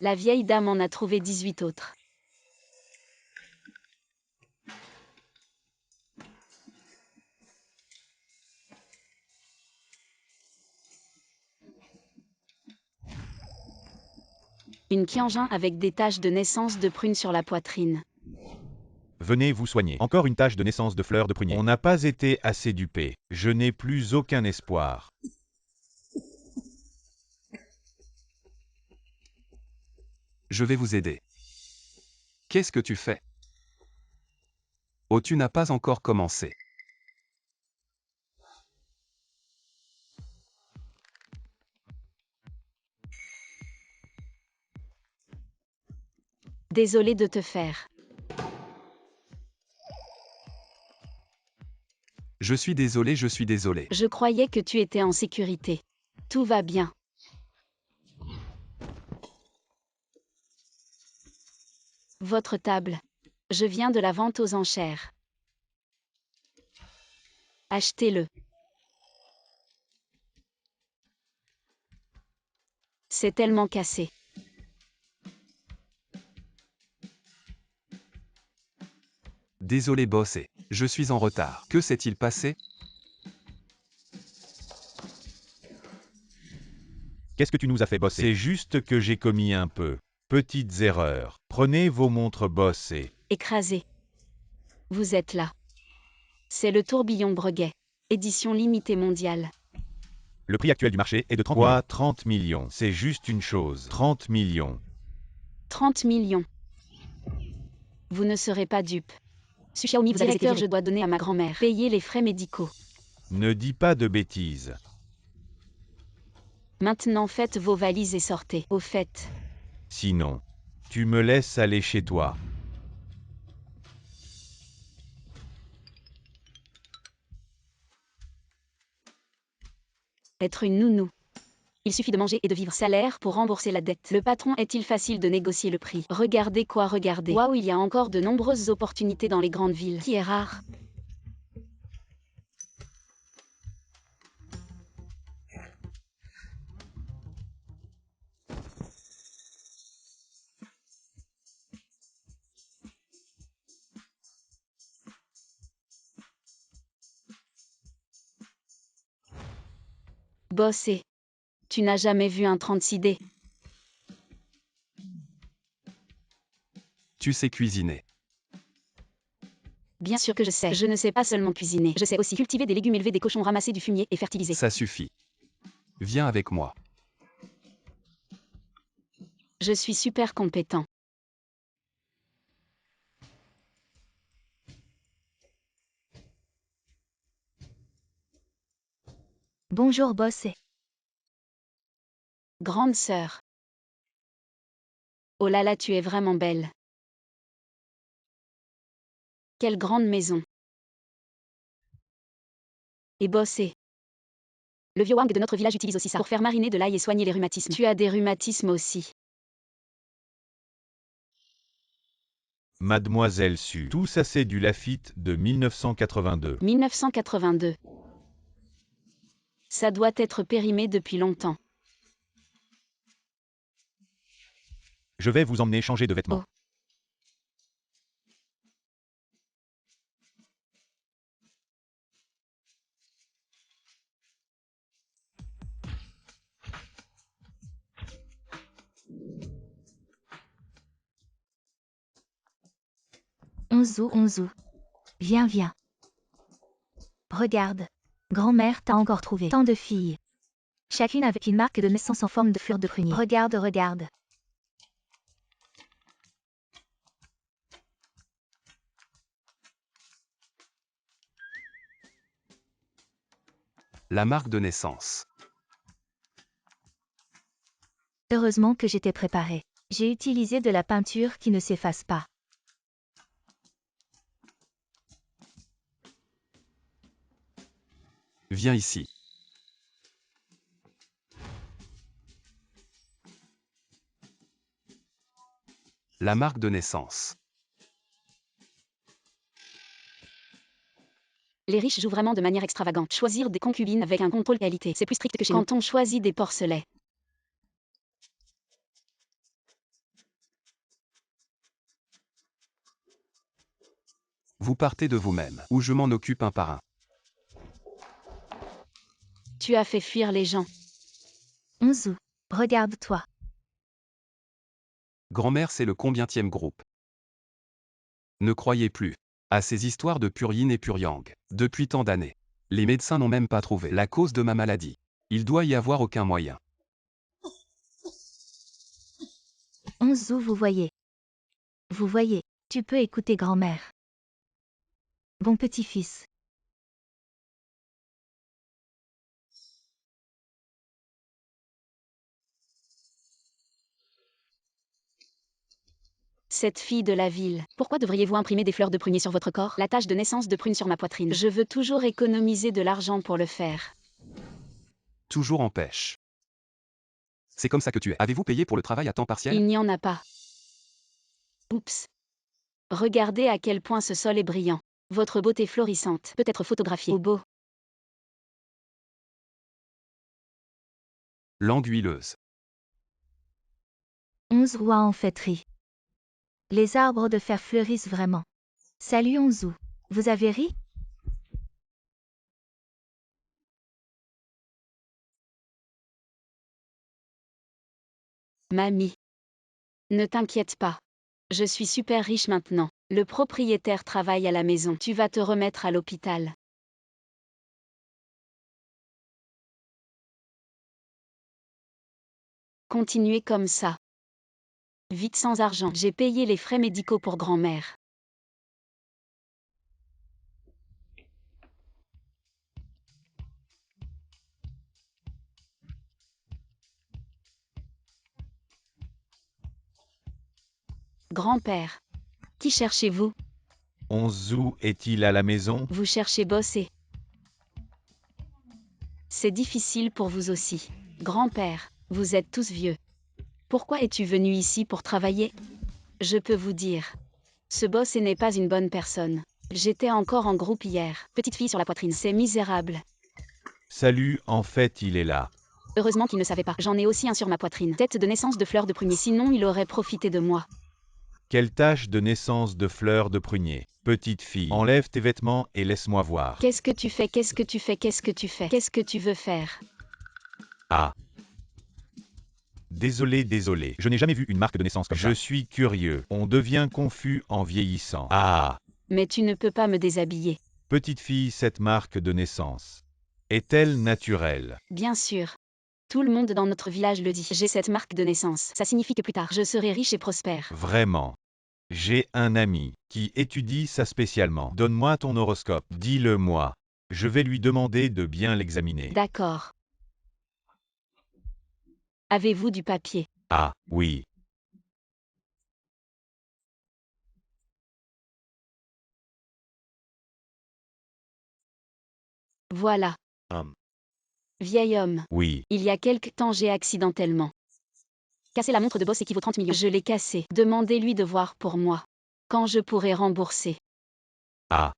La vieille dame en a trouvé 18 autres. Une Qianjin avec des taches de naissance de prune sur la poitrine. Venez vous soigner. Encore une tache de naissance de fleurs de prunier. On n'a pas été assez dupés. Je n'ai plus aucun espoir. Je vais vous aider. Qu'est-ce que tu fais? Oh, tu n'as pas encore commencé. Désolé de te faire. Je suis désolé, je suis désolé. Je croyais que tu étais en sécurité. Tout va bien. Votre table. Je viens de la vente aux enchères. Achetez-le. C'est tellement cassé. Désolé boss et je suis en retard. Que s'est-il passé? Qu'est-ce que tu nous as fait bosser? C'est juste que j'ai commis un peu. Petites erreurs. Prenez vos montres boss et... Écrasé. Vous êtes là. C'est le tourbillon Breguet. Édition limitée mondiale. Le prix actuel du marché est de 30 millions. Quoi, 30 millions? C'est juste une chose. 30 millions. 30 millions. Vous ne serez pas dupe. Xiaomi, vous avez été Directeur, viré. je dois donner à ma grand-mère. Payer les frais médicaux. Ne dis pas de bêtises. Maintenant faites vos valises et sortez. Au fait. Sinon, tu me laisses aller chez toi. Être une nounou. Il suffit de manger et de vivre. Salaire pour rembourser la dette. Le patron est-il facile de négocier le prix? Regardez quoi regarder. Waouh, il y a encore de nombreuses opportunités dans les grandes villes. Qui est rare. Bosser. Tu n'as jamais vu un 36D? Tu sais cuisiner. Bien sûr que je sais. Je ne sais pas seulement cuisiner. Je sais aussi cultiver des légumes, élever des cochons, ramasser du fumier et fertiliser. Ça suffit. Viens avec moi. Je suis super compétent. Bonjour boss. Grande sœur. Oh là là, tu es vraiment belle. Quelle grande maison. Et bosser. Le vieux Wang de notre village utilise aussi ça pour faire mariner de l'ail et soigner les rhumatismes. Tu as des rhumatismes aussi. Mademoiselle Su. Tout ça c'est du Lafite de 1982. 1982. Ça doit être périmé depuis longtemps. Je vais vous emmener changer de vêtements. Oh. Onzu. Viens, viens. Regarde. Grand-mère t'a encore trouvé. Tant de filles. Chacune avec une marque de naissance en forme de fleur de prunier. Regarde. La marque de naissance. Heureusement que j'étais préparée. J'ai utilisé de la peinture qui ne s'efface pas. Viens ici. La marque de naissance. Les riches jouent vraiment de manière extravagante. Choisir des concubines avec un contrôle qualité, c'est plus strict que chez nous. Quand on choisit des porcelets. Vous partez de vous-même, ou je m'en occupe un par un. Tu as fait fuir les gens. Onzu, regarde-toi. Grand-mère, c'est le combientième groupe? Ne croyez plus à ces histoires de Puryin et Puryang. Depuis tant d'années, les médecins n'ont même pas trouvé la cause de ma maladie. Il doit y avoir aucun moyen. Onzu, vous voyez. Vous voyez, tu peux écouter grand-mère. Bon petit-fils. Cette fille de la ville. Pourquoi devriez-vous imprimer des fleurs de prunier sur votre corps? La tache de naissance de prune sur ma poitrine. Je veux toujours économiser de l'argent pour le faire. Toujours en pêche. C'est comme ça que tu es. Avez-vous payé pour le travail à temps partiel? Il n'y en a pas. Oups. Regardez à quel point ce sol est brillant. Votre beauté florissante peut être photographiée au beau. Langue huileuse. 11 rois en fêterie. Les arbres de fer fleurissent vraiment. Salut Onzu. Vous avez ri? Mamie. Ne t'inquiète pas. Je suis super riche maintenant. Le propriétaire travaille à la maison. Tu vas te remettre à l'hôpital. Continuez comme ça. Vite sans argent. J'ai payé les frais médicaux pour grand-mère. Grand-père. Qui cherchez-vous? Onzu est-il à la maison? Vous cherchez bosser. C'est difficile pour vous aussi. Grand-père, vous êtes tous vieux. Pourquoi es-tu venu ici pour travailler? Je peux vous dire. Ce boss n'est pas une bonne personne. J'étais encore en groupe hier. Petite fille sur la poitrine. C'est misérable. Salut, en fait il est là. Heureusement qu'il ne savait pas. J'en ai aussi un sur ma poitrine. Tête de naissance de fleur de prunier. Sinon il aurait profité de moi. Quelle tache de naissance de fleur de prunier. Petite fille, enlève tes vêtements et laisse-moi voir. Qu'est-ce que tu fais? Qu'est-ce que tu fais? Qu'est-ce que tu fais? Qu'est-ce que tu veux faire? Ah. Désolé. Je n'ai jamais vu une marque de naissance comme ça. Je suis curieux. On devient confus en vieillissant. Ah. Mais tu ne peux pas me déshabiller. Petite fille, cette marque de naissance est-elle naturelle? Bien sûr. Tout le monde dans notre village le dit. J'ai cette marque de naissance. Ça signifie que plus tard, je serai riche et prospère. Vraiment. J'ai un ami qui étudie ça spécialement. Donne-moi ton horoscope. Dis-le-moi. Je vais lui demander de bien l'examiner. D'accord. Avez-vous du papier? Ah, oui. Voilà. Vieil homme. Oui. Il y a quelque temps j'ai accidentellement cassé la montre de boss qui vaut 30 millions. Je l'ai cassée. Demandez-lui de voir pour moi. Quand je pourrai rembourser. Ah.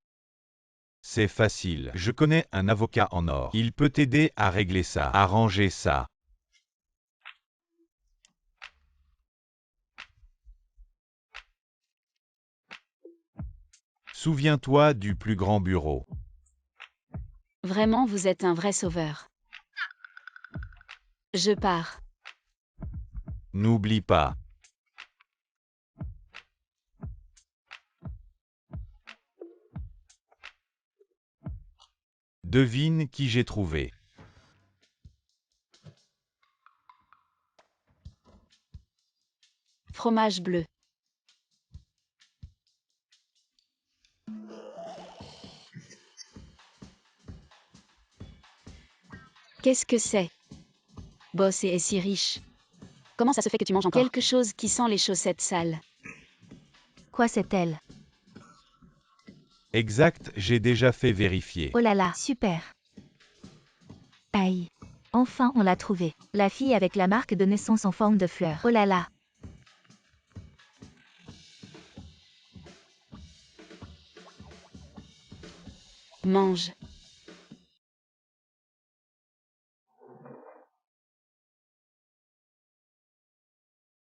C'est facile. Je connais un avocat en or. Il peut t'aider à régler ça, arranger ça. Souviens-toi du plus grand bureau. Vraiment, vous êtes un vrai sauveur. Je pars. N'oublie pas. Devine qui j'ai trouvé. Fromage bleu. Qu'est-ce que c'est? Boss est si riche. Comment ça se fait que tu manges encore? Quelque chose qui sent les chaussettes sales. Quoi c'est elle? Exact, j'ai déjà fait vérifier. Oh là là, super. Aïe. Enfin on l'a trouvée. La fille avec la marque de naissance en forme de fleur. Oh là là. Mange.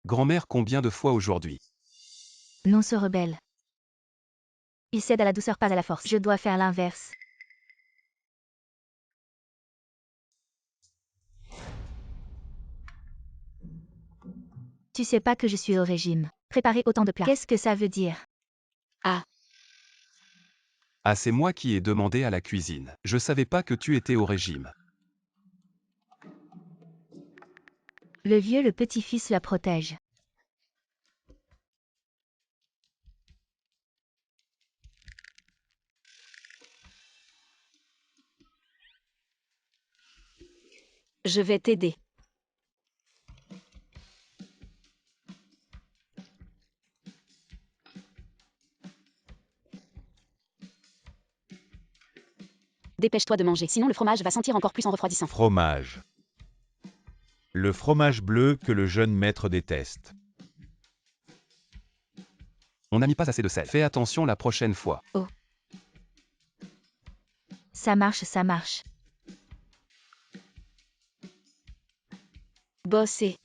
Grand-mère, combien de fois aujourd'hui? Non se rebelle. Il cède à la douceur, pas à la force. Je dois faire l'inverse. Tu sais pas que je suis au régime. Préparer autant de plats. Qu'est-ce que ça veut dire? Ah, Ah, c'est moi qui ai demandé à la cuisine. Je savais pas que tu étais au régime. Le vieux, le petit-fils la protège. je vais t'aider. Dépêche-toi de manger, sinon le fromage va sentir encore plus en refroidissant. Fromage. Le fromage bleu que le jeune maître déteste. On n'a mis pas assez de sel. Fais attention la prochaine fois. Ça marche, ça marche. Bosser.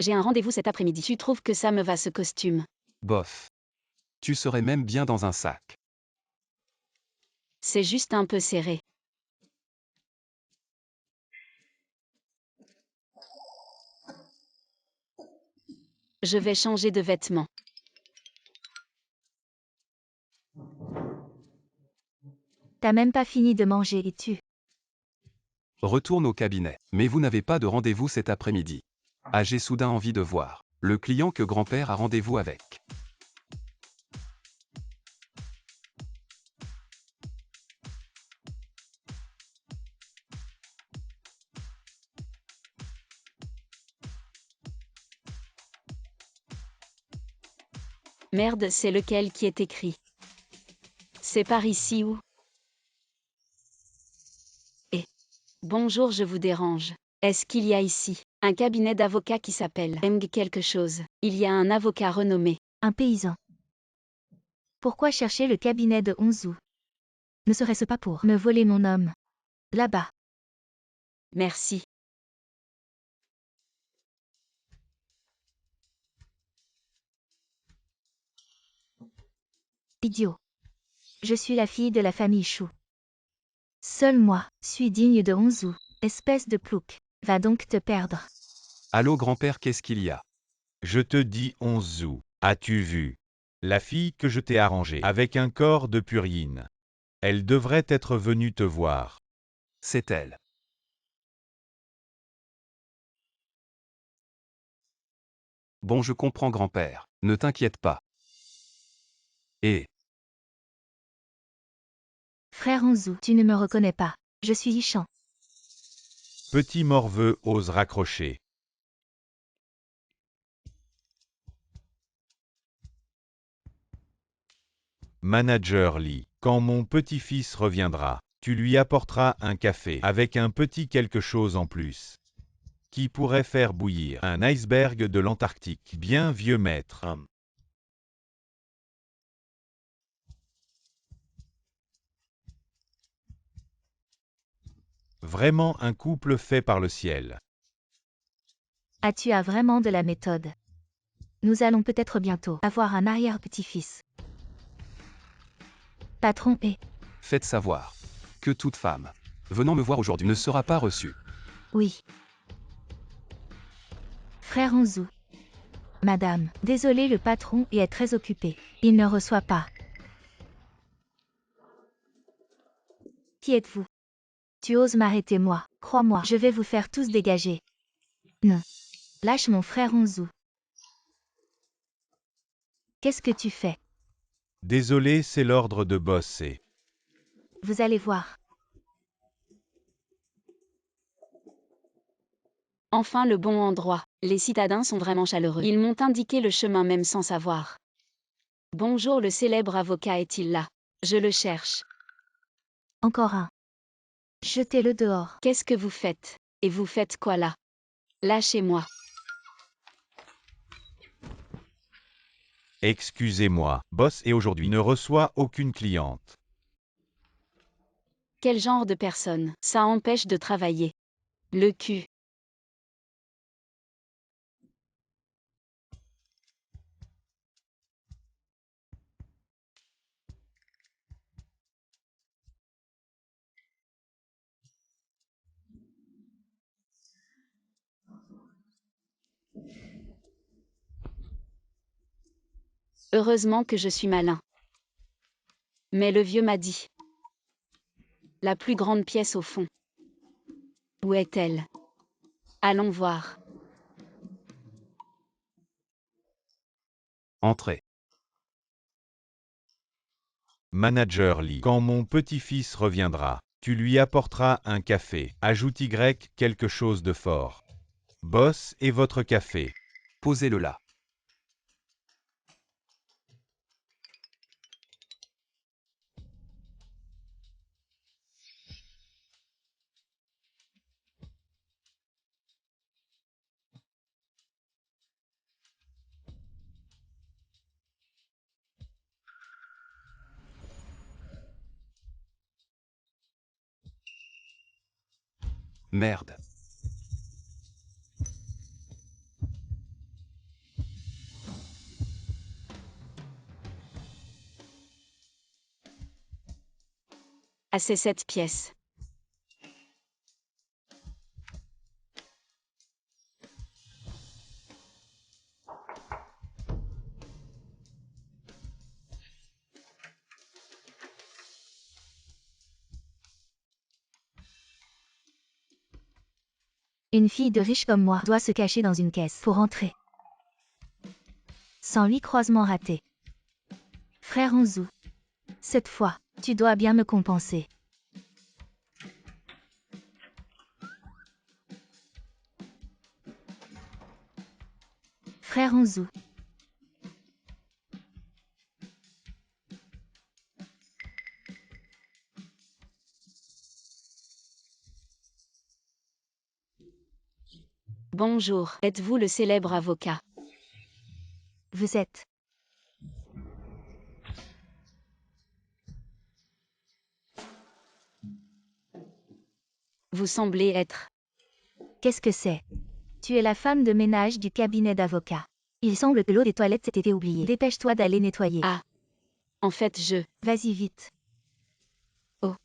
J'ai un rendez-vous cet après-midi. Tu trouves que ça me va ce costume? Bof. Tu serais même bien dans un sac. C'est juste un peu serré. Je vais changer de vêtements. T'as même pas fini de manger et tu... Retourne au cabinet. Mais vous n'avez pas de rendez-vous cet après-midi. Ah, j'ai soudain envie de voir le client que grand-père a rendez-vous avec. Merde, c'est lequel qui est écrit? C'est par ici ou? Bonjour, je vous dérange. Est-ce qu'il y a ici un cabinet d'avocats qui s'appelle Eng quelque chose? Il y a un avocat renommé. Un paysan. Pourquoi chercher le cabinet de Onzu? Ne serait-ce pas pour me voler mon homme? Là-bas. Merci. Idiot. Je suis la fille de la famille Chou. Seul moi suis digne de Onzu. Espèce de plouc. Va donc te perdre. Allô grand-père, qu'est-ce qu'il y a? Je te dis Onzu. As-tu vu? La fille que je t'ai arrangée avec un corps de purine. Elle devrait être venue te voir. C'est elle. Bon, je comprends grand-père. Ne t'inquiète pas. Et Frère Onzu, tu ne me reconnais pas. Je suis Yichan. Petit morveux ose raccrocher. Manager Lee, quand mon petit-fils reviendra, tu lui apporteras un café avec un petit quelque chose en plus. Qui pourrait faire bouillir un iceberg de l'Antarctique. Bien vieux maître. Vraiment un couple fait par le ciel. Ah, tu as vraiment de la méthode. Nous allons peut-être bientôt avoir un arrière-petit-fils. Patron et... faites savoir que toute femme venant me voir aujourd'hui ne sera pas reçue. Oui. Frère Onzu. Madame, désolé, le patron est très occupé. Il ne reçoit pas. Qui êtes-vous? Tu oses m'arrêter moi? Crois-moi, je vais vous faire tous dégager. Non. Lâche mon frère Onzu. Qu'est-ce que tu fais? Désolé, c'est l'ordre de bosser. Vous allez voir. Enfin le bon endroit. Les citadins sont vraiment chaleureux. Ils m'ont indiqué le chemin même sans savoir. Bonjour, le célèbre avocat est-il là? Je le cherche. Encore un. Jetez-le dehors. Qu'est-ce que vous faites? Et vous faites quoi là? Lâchez-moi. Excusez-moi, boss et aujourd'hui ne reçoit aucune cliente. Quel genre de personne? Ça empêche de travailler. Le cul. Heureusement que je suis malin. Mais le vieux m'a dit. La plus grande pièce au fond. Où est-elle? Allons voir. Entrez. Manager Lee. Quand mon petit-fils reviendra, tu lui apporteras un café. Ajoute Y quelque chose de fort. Boss et votre café. Posez-le là. Merde. Ah, c'est cette pièce. Une fille de riche comme moi doit se cacher dans une caisse pour entrer. Sans lui, croisement raté. Frère Onzu. Cette fois, tu dois bien me compenser. Frère Onzu. Bonjour. Êtes-vous le célèbre avocat? Vous êtes. Vous semblez être. Qu'est-ce que c'est? Tu es la femme de ménage du cabinet d'avocat. Il semble que l'eau des toilettes s'est été oubliée. Dépêche-toi d'aller nettoyer. Ah. En fait, je. Vas-y vite. Oh.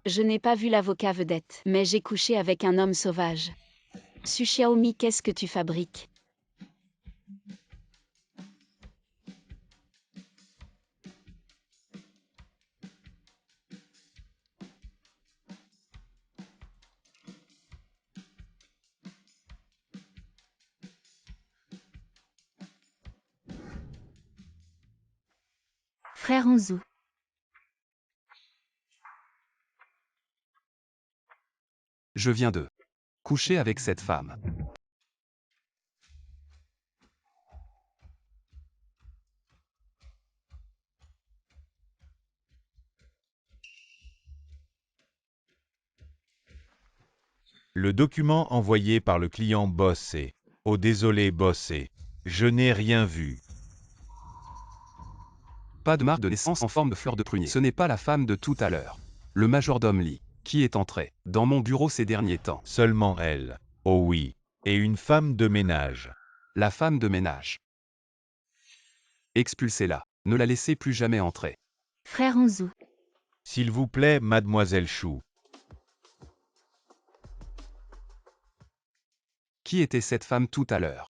Je n'ai pas vu l'avocat vedette, mais j'ai couché avec un homme sauvage. Su Xiaomi, qu'est-ce que tu fabriques? Frère Onzu. Je viens de coucher avec cette femme. Le document envoyé par le client Boss est. Oh désolé Boss et. Je n'ai rien vu. Pas de marque de naissance en forme de fleur de prunier. Ce n'est pas la femme de tout à l'heure. Le majordome Lee, qui est entré dans mon bureau ces derniers temps. Seulement elle. Oh oui. Et une femme de ménage. La femme de ménage. Expulsez-la. Ne la laissez plus jamais entrer. Frère Onzu. S'il vous plaît, mademoiselle Chou. Qui était cette femme tout à l'heure?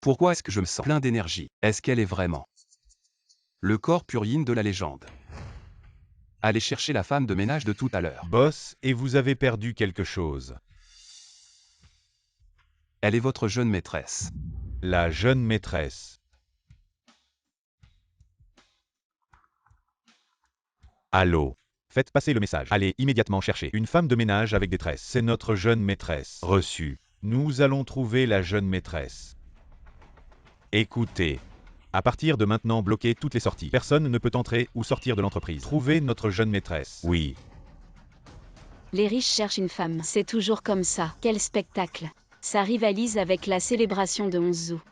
Pourquoi est-ce que je me sens plein d'énergie? Est-ce qu'elle est vraiment le corps purine de la légende? Allez chercher la femme de ménage de tout à l'heure. Boss, et vous avez perdu quelque chose. Elle est votre jeune maîtresse. La jeune maîtresse. Allô? Faites passer le message. Allez immédiatement chercher une femme de ménage avec des tresses. C'est notre jeune maîtresse. Reçu. Nous allons trouver la jeune maîtresse. Écoutez. À partir de maintenant, bloquez toutes les sorties. Personne ne peut entrer ou sortir de l'entreprise. Trouvez notre jeune maîtresse. Oui. Les riches cherchent une femme. C'est toujours comme ça. Quel spectacle. Ça rivalise avec la célébration de 11 août.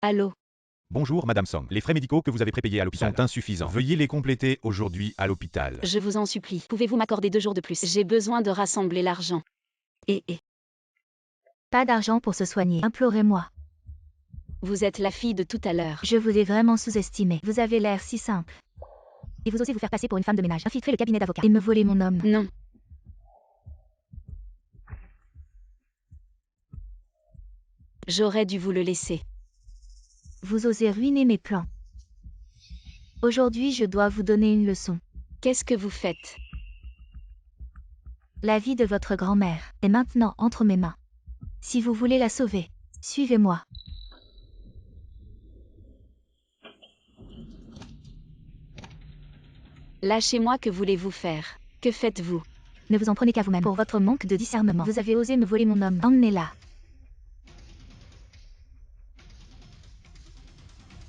Allô? Bonjour Madame Song. Les frais médicaux que vous avez prépayés à l'hôpital sont insuffisants. Veuillez les compléter aujourd'hui à l'hôpital. Je vous en supplie. Pouvez-vous m'accorder 2 jours de plus? J'ai besoin de rassembler l'argent. Et. Pas d'argent pour se soigner. Implorez-moi. Vous êtes la fille de tout à l'heure. Je vous ai vraiment sous-estimé. Vous avez l'air si simple. Et vous osez vous faire passer pour une femme de ménage, infiltrer le cabinet d'avocat et me voler mon homme. Non. J'aurais dû vous le laisser. Vous osez ruiner mes plans. Aujourd'hui, je dois vous donner une leçon. Qu'est-ce que vous faites? La vie de votre grand-mère est maintenant entre mes mains. Si vous voulez la sauver, suivez-moi. Lâchez-moi, que voulez-vous faire? Que faites-vous? Ne vous en prenez qu'à vous-même. Pour votre manque de discernement, vous avez osé me voler mon homme. Emmenez-la.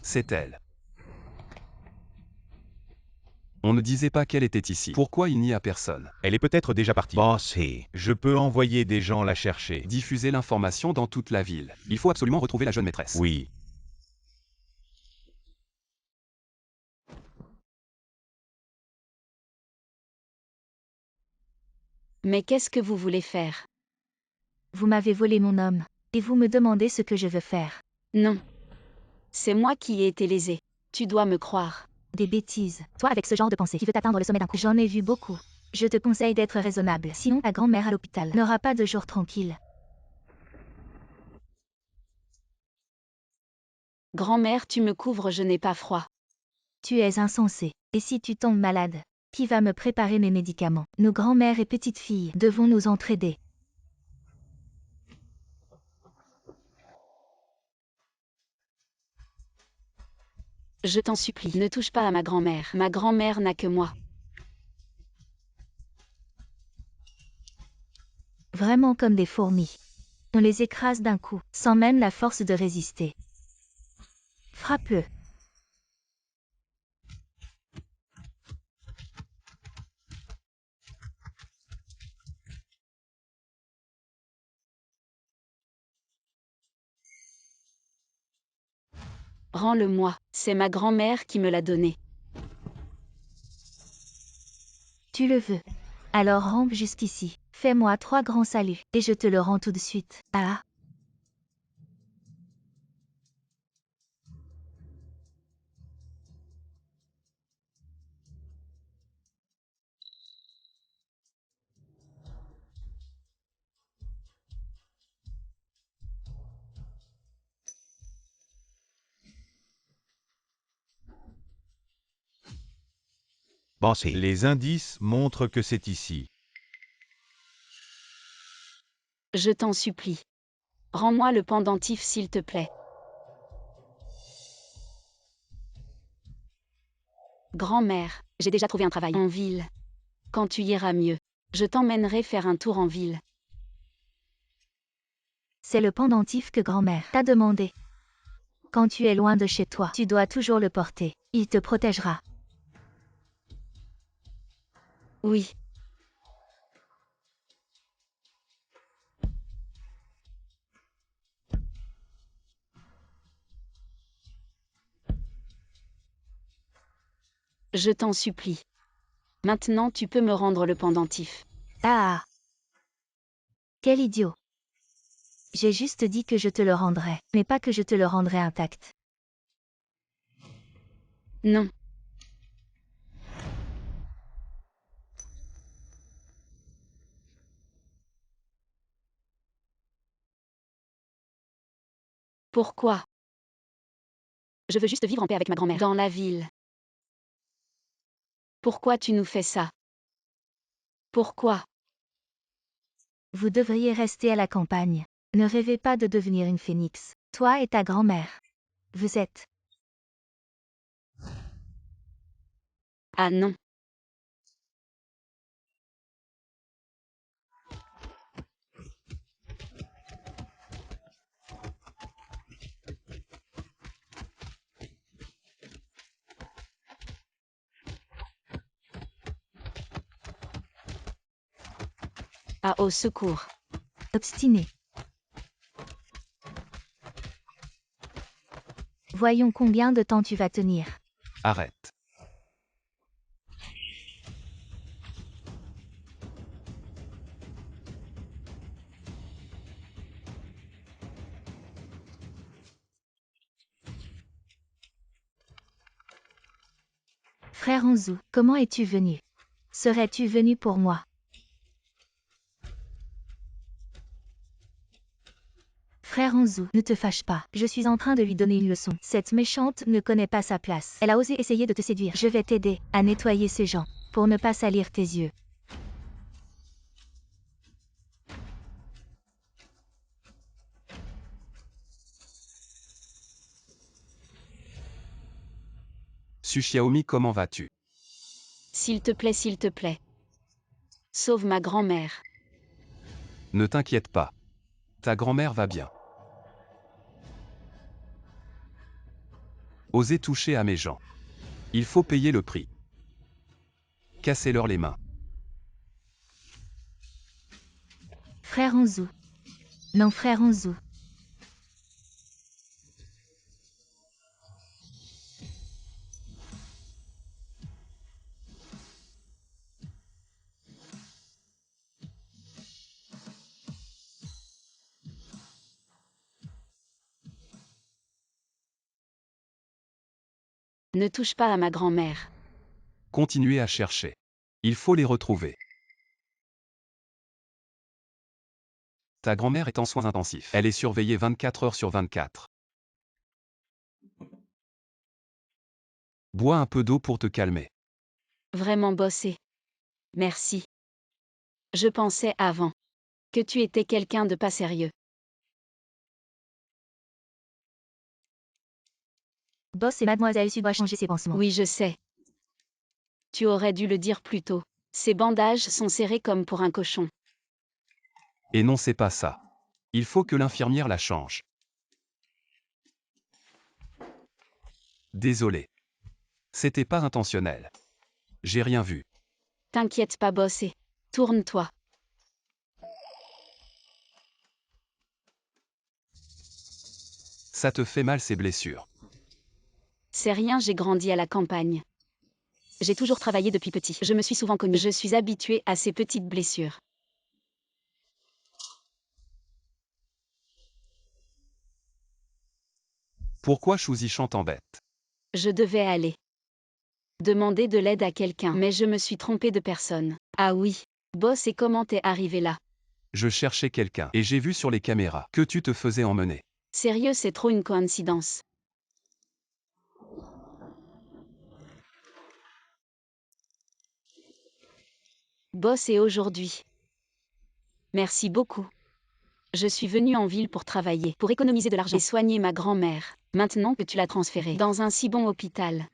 C'est elle. On ne disait pas qu'elle était ici. Pourquoi il n'y a personne? Elle est peut-être déjà partie. Bossy. Je peux envoyer des gens la chercher. Diffuser l'information dans toute la ville. Il faut absolument retrouver la jeune maîtresse. Oui. Mais qu'est-ce que vous voulez faire? Vous m'avez volé mon homme. Et vous me demandez ce que je veux faire. Non. C'est moi qui ai été lésée. Tu dois me croire. Des bêtises. Toi avec ce genre de pensée qui veut atteindre le sommet d'un coup. J'en ai vu beaucoup. Je te conseille d'être raisonnable. Sinon, ta grand-mère à l'hôpital n'aura pas de jour tranquille. Grand-mère, tu me couvres, je n'ai pas froid. Tu es insensé. Et si tu tombes malade, qui va me préparer mes médicaments? Nos grand-mères et petites filles devons nous entraider. Je t'en supplie, ne touche pas à ma grand-mère. Ma grand-mère n'a que moi. Vraiment comme des fourmis. On les écrase d'un coup, sans même la force de résister. Frappe-le. Rends-le-moi, c'est ma grand-mère qui me l'a donné. Tu le veux. Alors rampe jusqu'ici. Fais-moi 3 grands saluts, et je te le rends tout de suite. Ah. Bossy. Les indices montrent que c'est ici. Je t'en supplie. Rends-moi le pendentif s'il te plaît. Grand-mère, j'ai déjà trouvé un travail en ville. Quand tu iras mieux, je t'emmènerai faire un tour en ville. C'est le pendentif que grand-mère t'a demandé. Quand tu es loin de chez toi, tu dois toujours le porter. Il te protégera. Oui. Je t'en supplie. Maintenant tu peux me rendre le pendentif. Ah. Quel idiot. J'ai juste dit que je te le rendrais, mais pas que je te le rendrais intact. Non. Pourquoi? Je veux juste vivre en paix avec ma grand-mère. Dans la ville. Pourquoi tu nous fais ça? Pourquoi? Vous devriez rester à la campagne. Ne rêvez pas de devenir une phénix. Toi et ta grand-mère. Vous êtes. Ah non. Ah, au secours. Obstiné. Voyons combien de temps tu vas tenir. Arrête. Frère Onzu, comment es-tu venu? Serais-tu venu pour moi? Frère Onzu, ne te fâche pas. Je suis en train de lui donner une leçon. Cette méchante ne connaît pas sa place. Elle a osé essayer de te séduire. Je vais t'aider à nettoyer ces gens pour ne pas salir tes yeux. Su Xiaomi, comment vas-tu? S'il te plaît, s'il te plaît. Sauve ma grand-mère. Ne t'inquiète pas. Ta grand-mère va bien. Osez toucher à mes gens. Il faut payer le prix. Cassez-leur les mains. Frère Onzu. Non, frère Onzu. Ne touche pas à ma grand-mère. Continuez à chercher. Il faut les retrouver. Ta grand-mère est en soins intensifs. Elle est surveillée 24 heures sur 24. Bois un peu d'eau pour te calmer. Vraiment bossé. Merci. Je pensais avant que tu étais quelqu'un de pas sérieux. Boss et Mademoiselle Su doivent changer ses pansements. Oui, je sais. Tu aurais dû le dire plus tôt. Ces bandages sont serrés comme pour un cochon. Et non, c'est pas ça. Il faut que l'infirmière la change. Désolé. C'était pas intentionnel. J'ai rien vu. T'inquiète pas, bossé. Tourne-toi. Ça te fait mal ces blessures. C'est rien, j'ai grandi à la campagne. J'ai toujours travaillé depuis petit. Je me suis souvent connue. Je suis habituée à ces petites blessures. Pourquoi Chouzi t'embête? Je devais aller demander de l'aide à quelqu'un, mais je me suis trompée de personne. Ah oui. Boss, et comment t'es arrivé là? Je cherchais quelqu'un et j'ai vu sur les caméras que tu te faisais emmener. Sérieux, c'est trop une coïncidence. Boss, et aujourd'hui. Merci beaucoup. Je suis venue en ville pour travailler, pour économiser de l'argent et soigner ma grand-mère, maintenant que tu l'as transférée dans un si bon hôpital.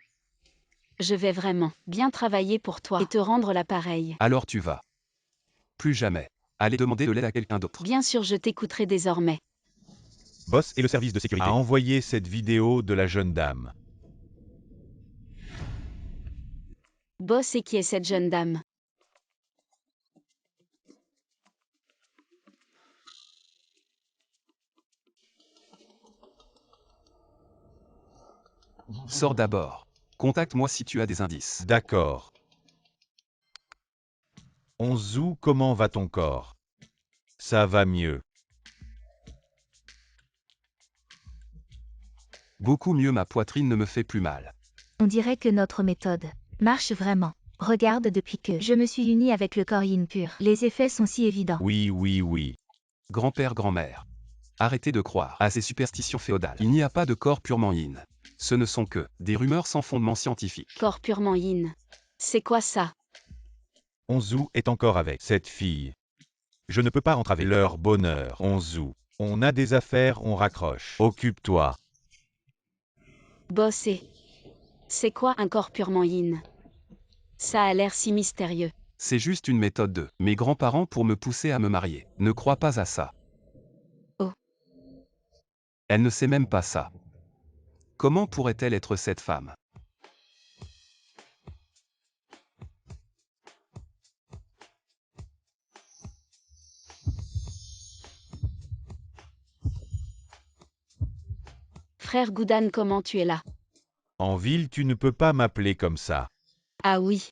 Je vais vraiment bien travailler pour toi et te rendre l'appareil. Alors tu vas. Plus jamais. Aller demander de l'aide à quelqu'un d'autre. Bien sûr, je t'écouterai désormais. Boss et le service de sécurité a envoyé cette vidéo de la jeune dame. Boss, et qui est cette jeune dame? Sors d'abord. Contacte-moi si tu as des indices. D'accord. Onzu, comment va ton corps? Ça va mieux. Beaucoup mieux, ma poitrine ne me fait plus mal. On dirait que notre méthode marche vraiment. Regarde, depuis que je me suis unie avec le corps yin pur, les effets sont si évidents. Oui, oui, oui. Grand-père, grand-mère. Arrêtez de croire à ces superstitions féodales. Il n'y a pas de corps purement yin. Ce ne sont que des rumeurs sans fondement scientifique. Corps purement yin. C'est quoi ça? Onzu est encore avec cette fille. Je ne peux pas entraver leur bonheur. Onzu. On a des affaires, on raccroche. Occupe-toi. Boss, et c'est quoi un corps purement yin? Ça a l'air si mystérieux. C'est juste une méthode de mes grands-parents pour me pousser à me marier. Ne crois pas à ça. Oh. Elle ne sait même pas ça. Comment pourrait-elle être cette femme? Frère Goudan, comment tu es là? En ville, tu ne peux pas m'appeler comme ça. Ah oui.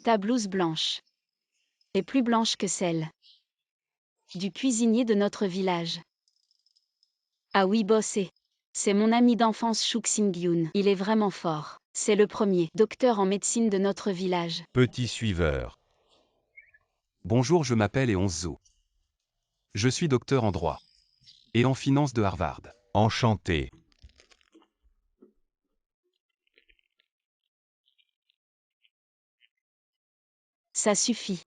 Ta blouse blanche est plus blanche que celle du cuisinier de notre village. Ah oui, bossé. C'est mon ami d'enfance Shuk Sing-yoon. Il est vraiment fort. C'est le premier docteur en médecine de notre village. Petit suiveur. Bonjour, je m'appelle Eonzo. Je suis docteur en droit. Et en finance de Harvard. Enchanté. Ça suffit.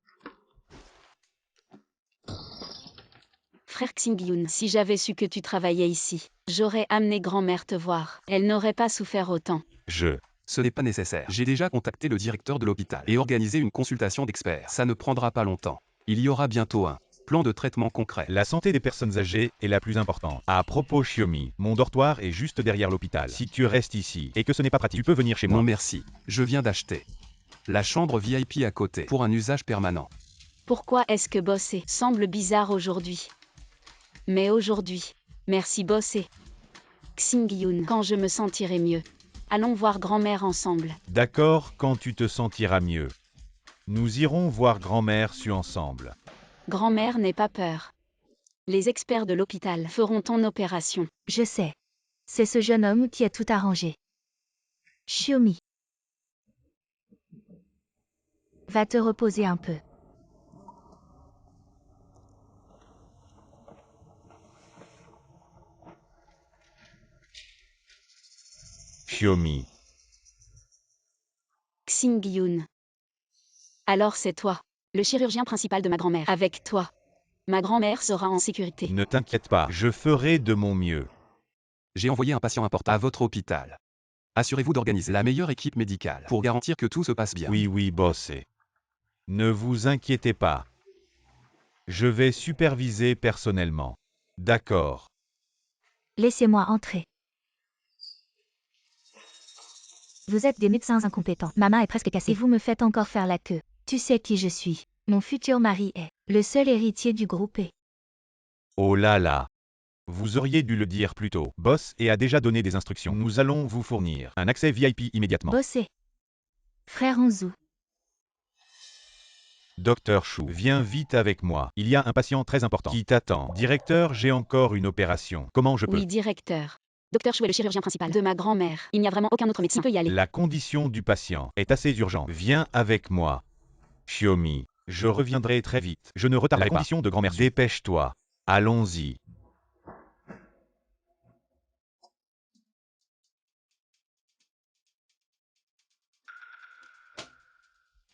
Frère Xing-yoon, si j'avais su que tu travaillais ici, j'aurais amené grand-mère te voir. Elle n'aurait pas souffert autant. Ce n'est pas nécessaire. J'ai déjà contacté le directeur de l'hôpital et organisé une consultation d'experts. Ça ne prendra pas longtemps. Il y aura bientôt un plan de traitement concret. La santé des personnes âgées est la plus importante. À propos, Xiaomi, mon dortoir est juste derrière l'hôpital. Si tu restes ici et que ce n'est pas pratique, tu peux venir chez moi. Non merci. Je viens d'acheter la chambre VIP à côté pour un usage permanent. Pourquoi est-ce que bosser semble bizarre aujourd'hui? Mais aujourd'hui, merci bosser. Xing-yoon, quand je me sentirai mieux. Allons voir grand-mère ensemble. D'accord, quand tu te sentiras mieux. Nous irons voir grand-mère su ensemble. Grand-mère n'aie pas peur. Les experts de l'hôpital feront ton opération. Je sais. C'est ce jeune homme qui a tout arrangé. Xiaomi. Va te reposer un peu. Xiaomi. Xing-yoon. Alors c'est toi, le chirurgien principal de ma grand-mère. Avec toi, ma grand-mère sera en sécurité. Ne t'inquiète pas, je ferai de mon mieux. J'ai envoyé un patient important à votre hôpital. Assurez-vous d'organiser la meilleure équipe médicale pour garantir que tout se passe bien. Oui, bossé. Ne vous inquiétez pas. Je vais superviser personnellement. D'accord. Laissez-moi entrer. Vous êtes des médecins incompétents. Ma main est presque cassée. Et vous me faites encore faire la queue. Tu sais qui je suis. Mon futur mari est le seul héritier du groupe E. Oh là là. Vous auriez dû le dire plus tôt. Boss et a déjà donné des instructions. Nous allons vous fournir un accès VIP immédiatement. Bossé. Frère Onzu. Docteur Chou, viens vite avec moi. Il y a un patient très important qui t'attend. Directeur, j'ai encore une opération. Comment je peux? Oui, directeur. Docteur Chou est le chirurgien principal de ma grand-mère. Il n'y a vraiment aucun autre médecin qui peut y aller. La condition du patient est assez urgente. Viens avec moi. Xiaomi, je reviendrai très vite. Je ne retarderai pas. La condition de grand-mère. Dépêche-toi. Allons-y.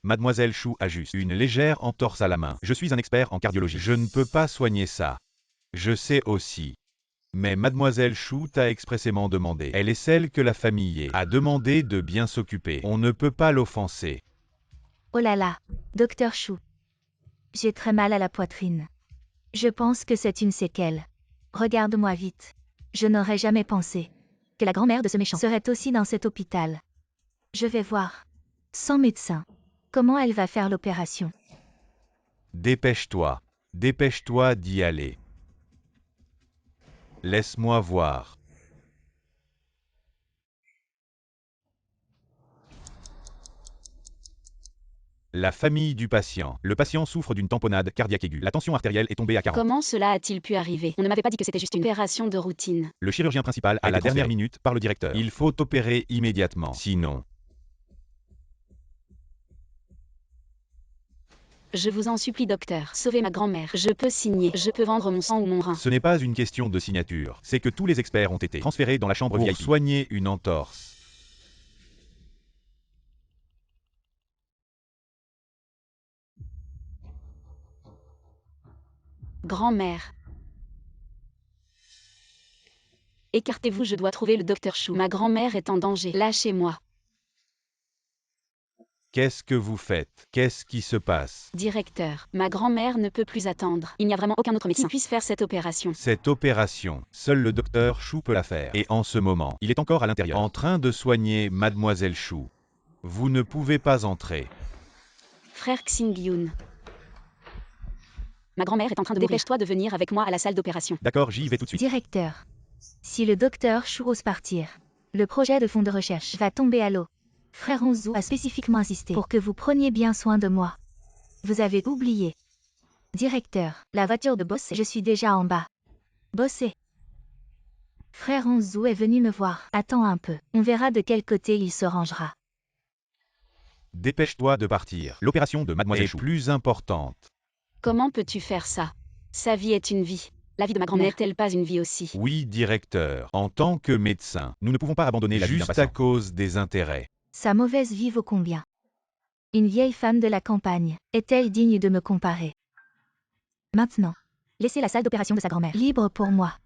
Mademoiselle Chou a juste une légère entorse à la main. Je suis un expert en cardiologie. Je ne peux pas soigner ça. Je sais aussi. Mais Mademoiselle Chou t'a expressément demandé. Elle est celle que la famille a demandé de bien s'occuper. On ne peut pas l'offenser. Oh là là, docteur Chou. J'ai très mal à la poitrine. Je pense que c'est une séquelle. Regarde-moi vite. Je n'aurais jamais pensé que la grand-mère de ce méchant serait aussi dans cet hôpital. Je vais voir. Sans médecin. Comment elle va faire l'opération? Dépêche-toi. Dépêche-toi d'y aller. Laisse-moi voir. La famille du patient. Le patient souffre d'une tamponnade cardiaque aiguë. La tension artérielle est tombée à 40. Comment cela a-t-il pu arriver? On ne m'avait pas dit que c'était juste une opération de routine. Le chirurgien principal à la dernière minute par le directeur. Il faut opérer immédiatement. Sinon, Je vous en supplie, docteur. Sauvez ma grand-mère. Je peux signer. Je peux vendre mon sang ou mon rein. ce n'est pas une question de signature. C'est que tous les experts ont été transférés dans la chambre VIP pour soigner une entorse. Grand-mère. Écartez-vous, je dois trouver le docteur Chou. Ma grand-mère est en danger. Lâchez-moi. Qu'est-ce que vous faites? Qu'est-ce qui se passe? Directeur, ma grand-mère ne peut plus attendre. Il n'y a vraiment aucun autre médecin qui puisse faire cette opération. Cette opération, seul le docteur Chou peut la faire. Et en ce moment, il est encore à l'intérieur, en train de soigner Mademoiselle Chou. Vous ne pouvez pas entrer. Frère Xing-yoon. Ma grand-mère est en train de mourir. Dépêche-toi de venir avec moi à la salle d'opération. D'accord, j'y vais tout de suite. Directeur. Si le docteur Chou ose partir, le projet de fonds de recherche va tomber à l'eau. Frère Onzu a spécifiquement insisté pour que vous preniez bien soin de moi. Vous avez oublié. Directeur, la voiture de Bossé, je suis déjà en bas. Bossé. Frère Onzu est venu me voir. Attends un peu, on verra de quel côté il se rangera. Dépêche-toi de partir. L'opération de Mademoiselle Chou est plus importante. Comment peux-tu faire ça? Sa vie est une vie. La vie de ma grand-mère n'est-elle pas une vie aussi? Oui, directeur. En tant que médecin, nous ne pouvons pas abandonner la vie d'un patient juste à cause des intérêts. Sa mauvaise vie vaut combien? Une vieille femme de la campagne, est-elle digne de me comparer? Maintenant, laissez la salle d'opération de sa grand-mère libre pour moi.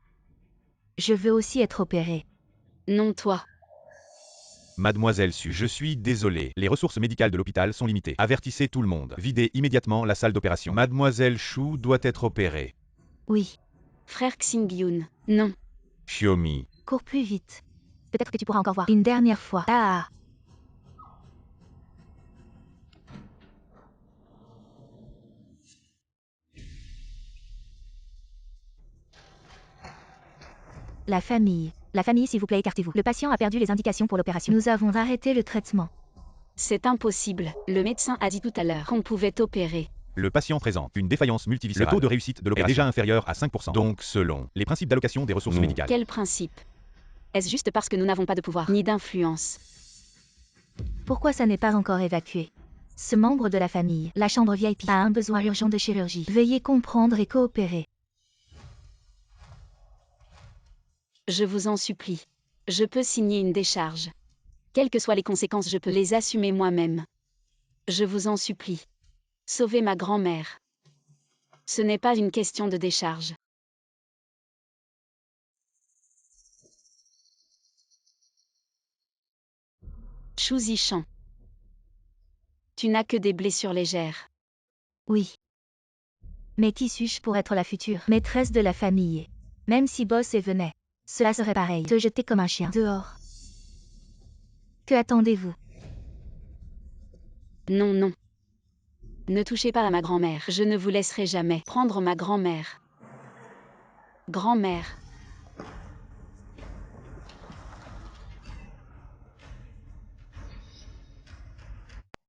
Je veux aussi être opérée. Non, toi. Mademoiselle Su, je suis désolé. Les ressources médicales de l'hôpital sont limitées. Avertissez tout le monde. Videz immédiatement la salle d'opération. Mademoiselle Chou doit être opérée. Oui, Frère Xingyun, non. Xiaomi. cours plus vite. Peut-être que tu pourras encore voir une dernière fois. Ah. La famille, s'il vous plaît, écartez-vous. Le patient a perdu les indications pour l'opération. Nous avons arrêté le traitement. C'est impossible. Le médecin a dit tout à l'heure qu'on pouvait opérer. Le patient présente une défaillance multiviscérale. Le taux de réussite de l'opération est déjà inférieur à 5%. Donc, selon les principes d'allocation des ressources médicales. Quel principe? Est-ce juste parce que nous n'avons pas de pouvoir ni d'influence? Pourquoi ça n'est pas encore évacué? Ce membre de la famille, la chambre VIP, a un besoin urgent de chirurgie. Veuillez comprendre et coopérer. Je vous en supplie. Je peux signer une décharge. Quelles que soient les conséquences, je peux les assumer moi-même. Je vous en supplie. Sauvez ma grand-mère. Ce n'est pas une question de décharge. Xu Zishan. Tu n'as que des blessures légères. Oui. Mais qui suis-je pour être la future maîtresse de la famille? Même si Boss venait, cela serait pareil. Te jeter comme un chien dehors. Que attendez-vous? Non, non. Ne touchez pas à ma grand-mère. Je ne vous laisserai jamais prendre ma grand-mère. Grand-mère.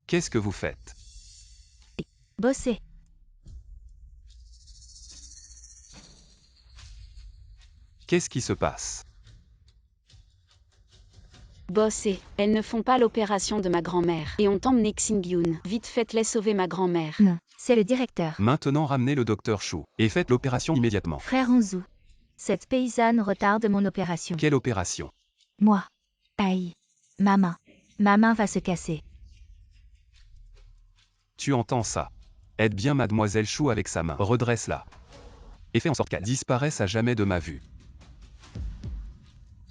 Qu'est-ce que vous faites? Bosser. Qu'est-ce qui se passe? Bossé. Elles ne font pas l'opération de ma grand-mère. Et ont emmené Xingyun. Vite faites-les sauver ma grand-mère. Non, c'est le directeur. Maintenant ramenez le docteur Chou et faites l'opération immédiatement. Frère Onzu. Cette paysanne retarde mon opération. Quelle opération? Moi. Aïe. Ma main. Ma main va se casser. Tu entends ça? Aide bien Mademoiselle Chou avec sa main. Redresse-la. Et fais en sorte qu'elle disparaisse à jamais de ma vue.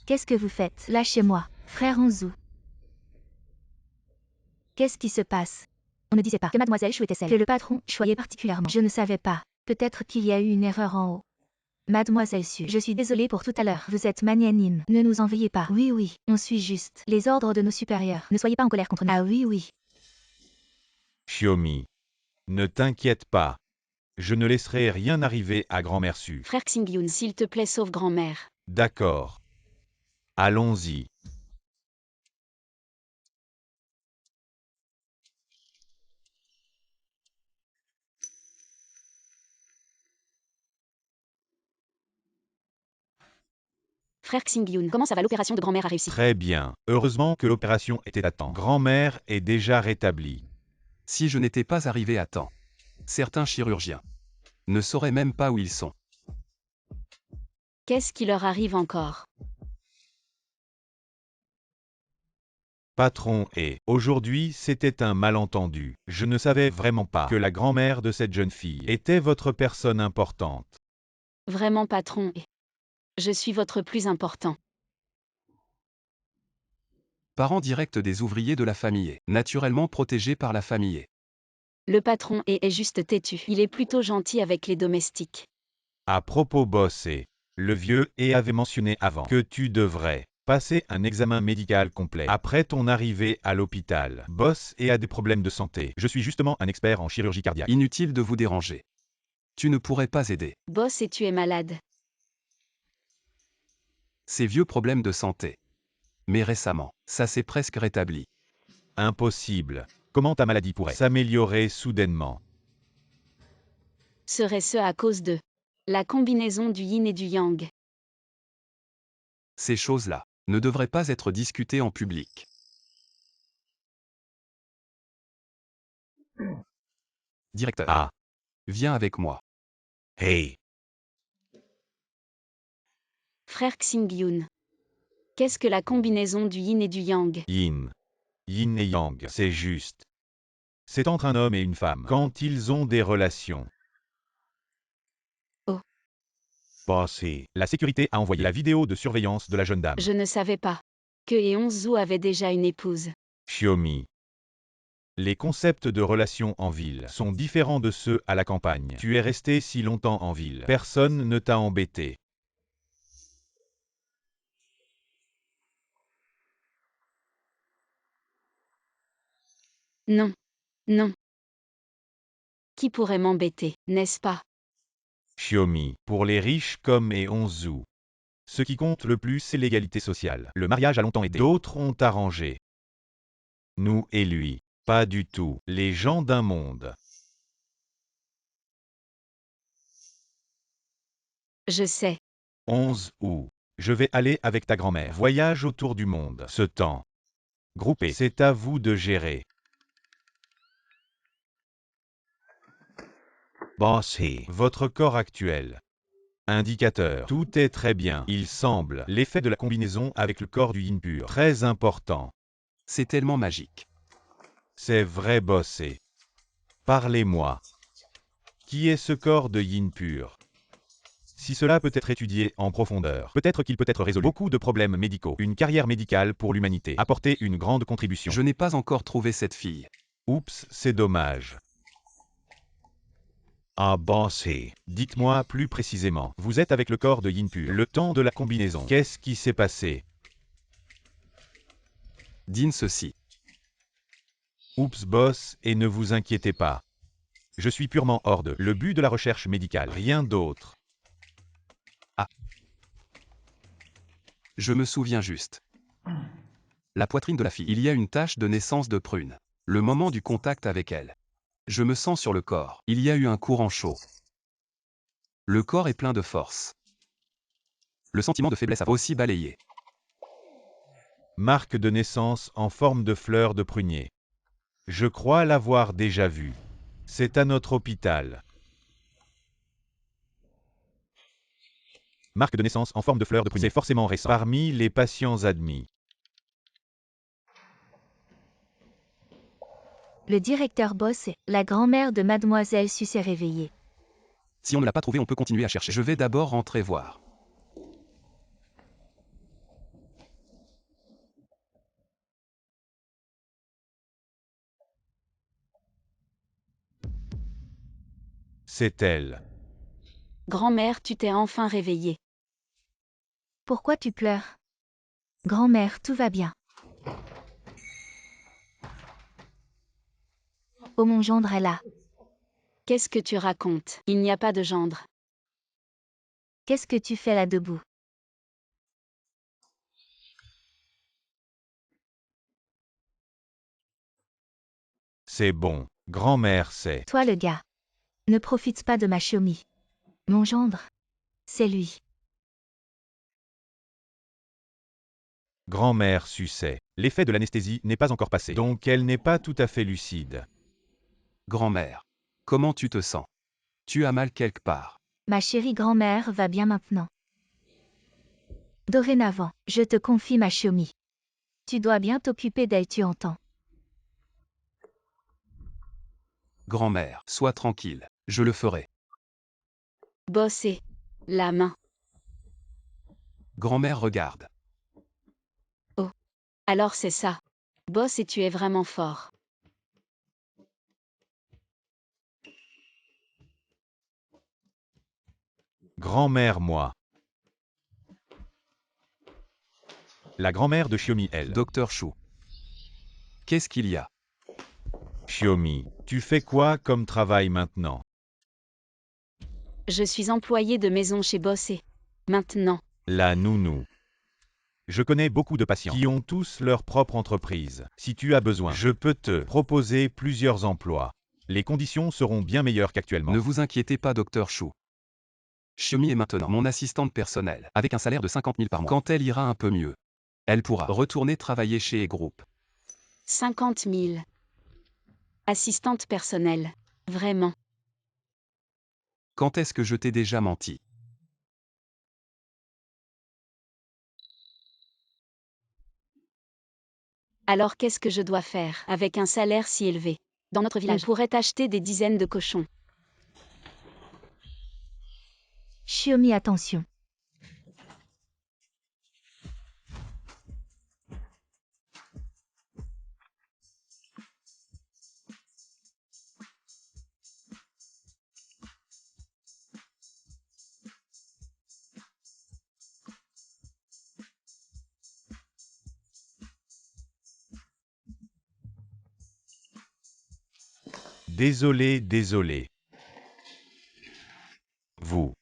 Qu'est-ce que vous faites? Lâchez-moi, frère Onzu. Qu'est-ce qui se passe? On ne disait pas que Mademoiselle Chou était celle que le patron choyait particulièrement. Je ne savais pas. Peut-être qu'il y a eu une erreur en haut. Mademoiselle Su, je suis désolée pour tout à l'heure. Vous êtes magnanime. Ne nous en veuillez pas. Oui, oui, on suit juste les ordres de nos supérieurs. Ne soyez pas en colère contre nous. Ah oui, oui. Xiaomi. Ne t'inquiète pas. Je ne laisserai rien arriver à grand-mère Su. Frère Xingyun, s'il te plaît, sauve grand-mère. D'accord. Allons-y. Frère Xingyun, comment ça va? L'opération de grand-mère a réussi. Très bien. Heureusement que l'opération était à temps. Grand-mère est déjà rétablie. Si je n'étais pas arrivé à temps, certains chirurgiens ne sauraient même pas où ils sont. Qu'est-ce qui leur arrive encore? Patron et aujourd'hui c'était un malentendu. Je ne savais vraiment pas que la grand-mère de cette jeune fille était votre personne importante. Vraiment, patron. Je suis votre plus important. Parent direct des ouvriers de la famille, naturellement protégé par la famille. Le patron est juste têtu. Il est plutôt gentil avec les domestiques. À propos boss et le vieux et avait mentionné avant que tu devrais passer un examen médical complet après ton arrivée à l'hôpital. Boss et a des problèmes de santé. Je suis justement un expert en chirurgie cardiaque. Inutile de vous déranger. Tu ne pourrais pas aider. Boss, et tu es malade. Ses vieux problèmes de santé. Mais récemment, ça s'est presque rétabli. Impossible. Comment ta maladie pourrait s'améliorer soudainement? Serait-ce à cause de la combinaison du yin et du yang? Ces choses-là ne devraient pas être discutées en public. Directeur. Ah. Viens avec moi. Hey. Frère Xingyun. Qu'est-ce que la combinaison du yin et du yang? Yin. Yin et yang, c'est juste. C'est entre un homme et une femme quand ils ont des relations. Oh. Bossé. La sécurité a envoyé la vidéo de surveillance de la jeune dame. Je ne savais pas que Eonzu avait déjà une épouse. Xiaomi. Les concepts de relations en ville sont différents de ceux à la campagne. Tu es resté si longtemps en ville. Personne ne t'a embêté. Non. Non. Qui pourrait m'embêter, n'est-ce pas? Xiaomi. Pour les riches comme Eonzu. Ce qui compte le plus, c'est l'égalité sociale. Le mariage a longtemps été. D'autres ont arrangé. Nous et lui. Pas du tout. Les gens d'un monde. Je sais. 11 août. Je vais aller avec ta grand-mère. Voyage autour du monde. Ce temps. Groupé. C'est à vous de gérer. Bossé. Votre corps actuel. Indicateur. Tout est très bien. Il semble. L'effet de la combinaison avec le corps du yin pur. Très important. C'est tellement magique. C'est vrai, bossé. Parlez-moi. Qui est ce corps de yin pur? Si cela peut être étudié en profondeur, peut-être qu'il peut être résolu. Beaucoup de problèmes médicaux. Une carrière médicale pour l'humanité. Apporter une grande contribution. Je n'ai pas encore trouvé cette fille. Oups, c'est dommage. Ah bossé. Dites-moi plus précisément. Vous êtes avec le corps de yin pur. Le temps de la combinaison. Qu'est-ce qui s'est passé? Dîne ceci. Oups boss, et ne vous inquiétez pas. Je suis purement hors de le but de la recherche médicale, rien d'autre. Ah. Je me souviens juste. La poitrine de la fille. Il y a une tache de naissance de prune. Le moment du contact avec elle. Je me sens sur le corps. Il y a eu un courant chaud. Le corps est plein de force. Le sentiment de faiblesse a aussi balayé. Marque de naissance en forme de fleur de prunier. Je crois l'avoir déjà vue. C'est à notre hôpital. Marque de naissance en forme de fleur de prunier. C'est forcément récent. Parmi les patients admis. Le directeur bosse et la grand-mère de Mademoiselle Su s'est réveillée. Si on ne l'a pas trouvé, on peut continuer à chercher. Je vais d'abord rentrer voir. C'est elle. Grand-mère, tu t'es enfin réveillée. Pourquoi tu pleures? Grand-mère, tout va bien. Oh, mon gendre est là. Qu'est-ce que tu racontes? Il n'y a pas de gendre. Qu'est-ce que tu fais là debout? C'est bon. Grand-mère, c'est. Toi le gars. Ne profite pas de ma Xiaomi. Mon gendre. C'est lui. Grand-mère suçait. L'effet de l'anesthésie n'est pas encore passé, donc elle n'est pas tout à fait lucide. Grand-mère. Comment tu te sens? Tu as mal quelque part. Ma chérie grand-mère va bien maintenant. Dorénavant, je te confie ma Xiaomi. Tu dois bien t'occuper d'elle, tu entends. Grand-mère, sois tranquille. Je le ferai. Bosser. La main. Grand-mère regarde. Alors c'est ça. Boss et tu es vraiment fort. Grand-mère, moi. La grand-mère de Xiaomi, elle. Docteur Chou. Qu'est-ce qu'il y a? Xiaomi, tu fais quoi comme travail maintenant? Je suis employée de maison chez Bossé. Maintenant. La nounou. Je connais beaucoup de patients qui ont tous leur propre entreprise. Si tu as besoin, je peux te proposer plusieurs emplois. Les conditions seront bien meilleures qu'actuellement. Ne vous inquiétez pas, Dr. Chou. Xiaomi est maintenant mon assistante personnelle, avec un salaire de 50 000 par mois. Quand elle ira un peu mieux, elle pourra retourner travailler chez E-Group. 50 000. Assistante personnelle. Vraiment. Quand est-ce que je t'ai déjà menti? Alors qu'est-ce que je dois faire avec un salaire si élevé? Dans notre village, on pourrait acheter des dizaines de cochons. Xiaomi, attention. Désolé, désolé. Vous.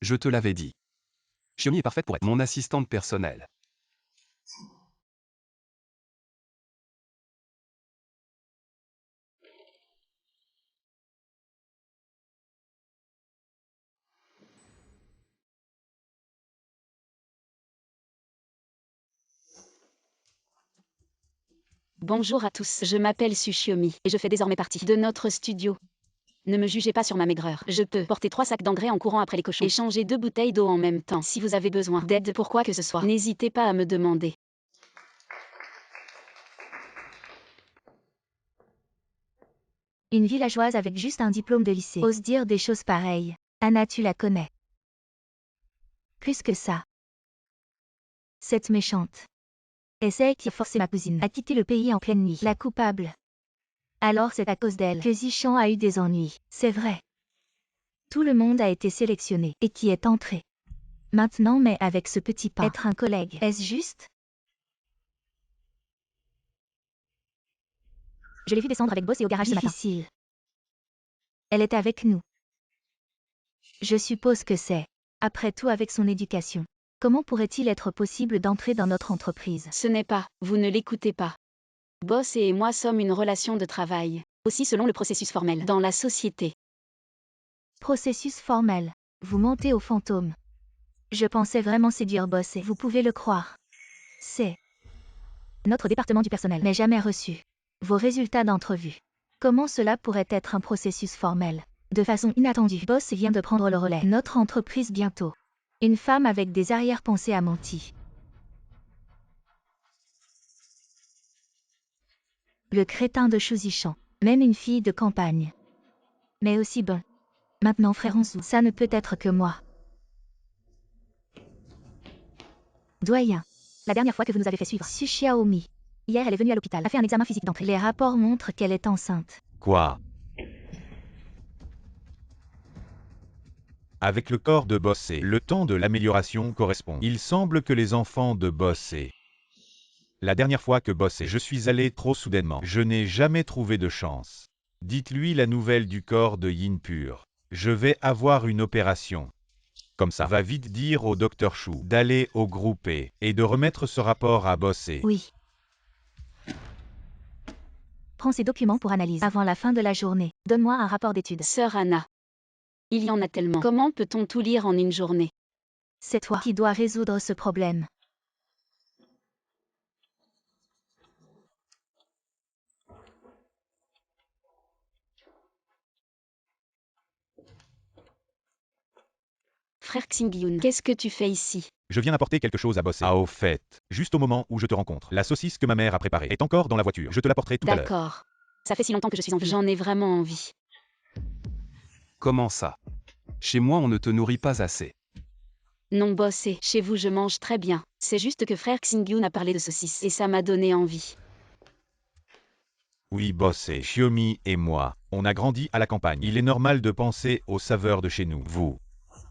Je te l'avais dit. Xiaomi est parfaite pour être mon assistante personnelle. Bonjour à tous, je m'appelle Tsuchiomi et je fais désormais partie de notre studio. Ne me jugez pas sur ma maigreur. Je peux porter 3 sacs d'engrais en courant après les cochons et changer 2 bouteilles d'eau en même temps. Si vous avez besoin d'aide pour quoi que ce soit, n'hésitez pas à me demander. Une villageoise avec juste un diplôme de lycée ose dire des choses pareilles. Anna, tu la connais. Plus que ça. Cette méchante. Et c'est elle qui a forcé ma cousine à quitter le pays en pleine nuit. La coupable. Alors c'est à cause d'elle que Zichan a eu des ennuis. C'est vrai. Tout le monde a été sélectionné et qui est entré. Maintenant, mais avec ce petit pas. Être un collègue, est-ce juste? Je l'ai vu descendre avec Boss et au garage ce matin. Difficile. Elle est avec nous. Je suppose que c'est. Après tout, avec son éducation. Comment pourrait-il être possible d'entrer dans notre entreprise? Ce n'est pas, vous ne l'écoutez pas. Boss et moi sommes une relation de travail, aussi selon le processus formel dans la société. Processus formel. Vous mentez au fantôme. Je pensais vraiment séduire Boss et vous pouvez le croire. C'est notre département du personnel, mais jamais reçu vos résultats d'entrevue. Comment cela pourrait être un processus formel? De façon inattendue, Boss vient de prendre le relais. Notre entreprise bientôt. Une femme avec des arrière-pensées a menti. Le crétin de Chouzichan. Même une fille de campagne. Mais aussi bon. Maintenant, frère Onzou, ça ne peut être que moi. Doyen. La dernière fois que vous nous avez fait suivre. Tsuchiomi. Hier, elle est venue à l'hôpital, a fait un examen physique d'entrée. Les rapports montrent qu'elle est enceinte. Quoi? Avec le corps de Bossé, le temps de l'amélioration correspond. Il semble que les enfants de Bossé. La dernière fois que Bossé, je suis allé trop soudainement. Je n'ai jamais trouvé de chance. Dites-lui la nouvelle du corps de Yin Pur. Je vais avoir une opération. Comme ça, va vite dire au Dr Chou d'aller au groupe et de remettre ce rapport à Bossé. Oui. Prends ces documents pour analyse. Avant la fin de la journée, donne-moi un rapport d'études. Sœur Anna. Il y en a tellement. Comment peut-on tout lire en une journée? C'est toi qui dois résoudre ce problème. Frère Xingyun, qu'est-ce que tu fais ici? Je viens apporter quelque chose à Bossé. Ah, au fait, juste au moment où je te rencontre, la saucisse que ma mère a préparée est encore dans la voiture. Je te l'apporterai tout à l'heure. D'accord. Ça fait si longtemps que je suis en vie. J'en ai vraiment envie. Comment ça? Chez moi, on ne te nourrit pas assez. Non, Bossé, chez vous je mange très bien. C'est juste que frère Xingyun a parlé de saucisses et ça m'a donné envie. Oui, Bossé, Xiaomi et moi, on a grandi à la campagne. Il est normal de penser aux saveurs de chez nous. Vous,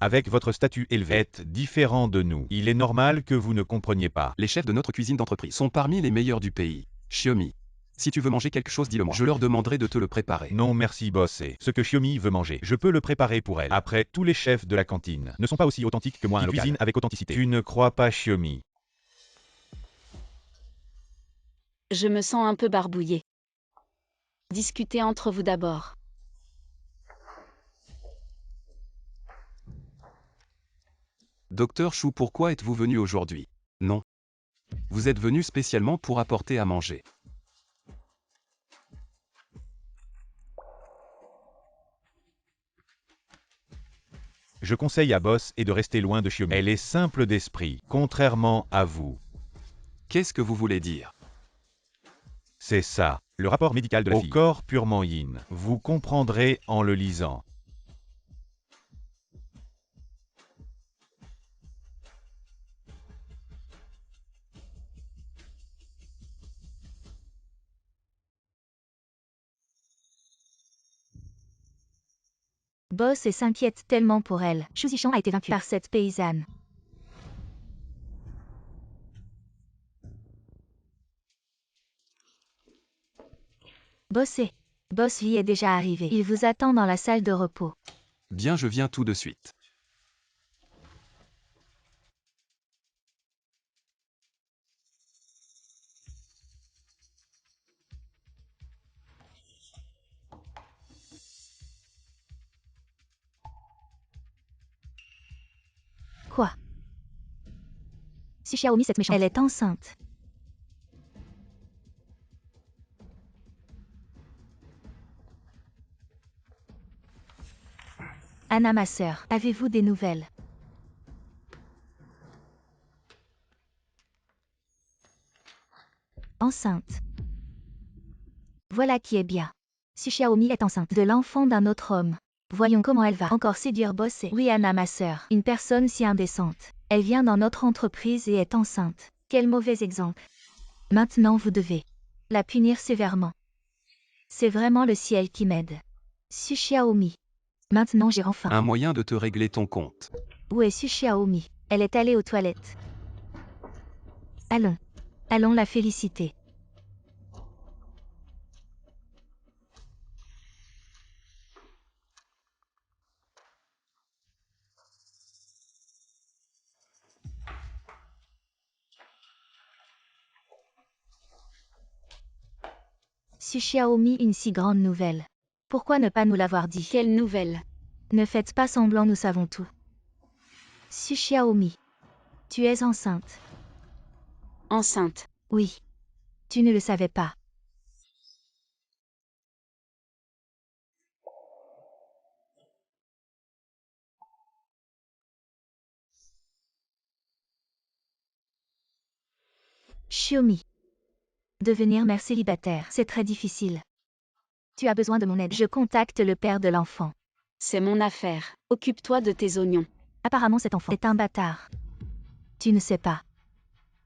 avec votre statut élevé, êtes différent de nous. Il est normal que vous ne compreniez pas. Les chefs de notre cuisine d'entreprise sont parmi les meilleurs du pays. Xiaomi. Si tu veux manger quelque chose, dis-le-moi. Je leur demanderai de te le préparer. Non merci boss, c'est ce que Xiaomi veut manger. Je peux le préparer pour elle. Après, tous les chefs de la cantine ne sont pas aussi authentiques que moi, un cuisine avec authenticité. Tu ne crois pas Xiaomi? Je me sens un peu barbouillé. Discutez entre vous d'abord. Docteur Chou, pourquoi êtes-vous venu aujourd'hui? Non. Vous êtes venu spécialement pour apporter à manger. Je conseille à Boss et de rester loin de Xiaomi. Elle est simple d'esprit, contrairement à vous. Qu'est-ce que vous voulez dire? C'est ça, le rapport médical de la fille. Au corps purement yin. Vous comprendrez en le lisant. Boss et s'inquiète tellement pour elle. Xu Zhichang a été vaincu par cette paysanne. Bossez. Boss Lee est déjà arrivé. Il vous attend dans la salle de repos. Bien, je viens tout de suite. Quoi? Si Xiaomi cette méchante. Elle est enceinte. Anna, ma sœur, avez-vous des nouvelles? Enceinte. Voilà qui est bien. Si Xiaomi est enceinte de l'enfant d'un autre homme. Voyons comment elle va encore séduire Boss et... Oui, Anna, ma sœur, une personne si indécente. Elle vient dans notre entreprise et est enceinte. Quel mauvais exemple. Maintenant vous devez la punir sévèrement. C'est vraiment le ciel qui m'aide. Si Xiaomi. Maintenant j'ai enfin... Un moyen de te régler ton compte. Où est Su Xiaomi? Elle est allée aux toilettes. Allons. Allons la féliciter. Su Xiaomi, une si grande nouvelle. Pourquoi ne pas nous l'avoir dit? Quelle nouvelle? Ne faites pas semblant, nous savons tout. Su Xiaomi. Tu es enceinte. Enceinte. Oui. Tu ne le savais pas. Xiaomi. Devenir mère célibataire, c'est très difficile. Tu as besoin de mon aide. Je contacte le père de l'enfant. C'est mon affaire. Occupe-toi de tes oignons. Apparemment cet enfant est un bâtard. Tu ne sais pas.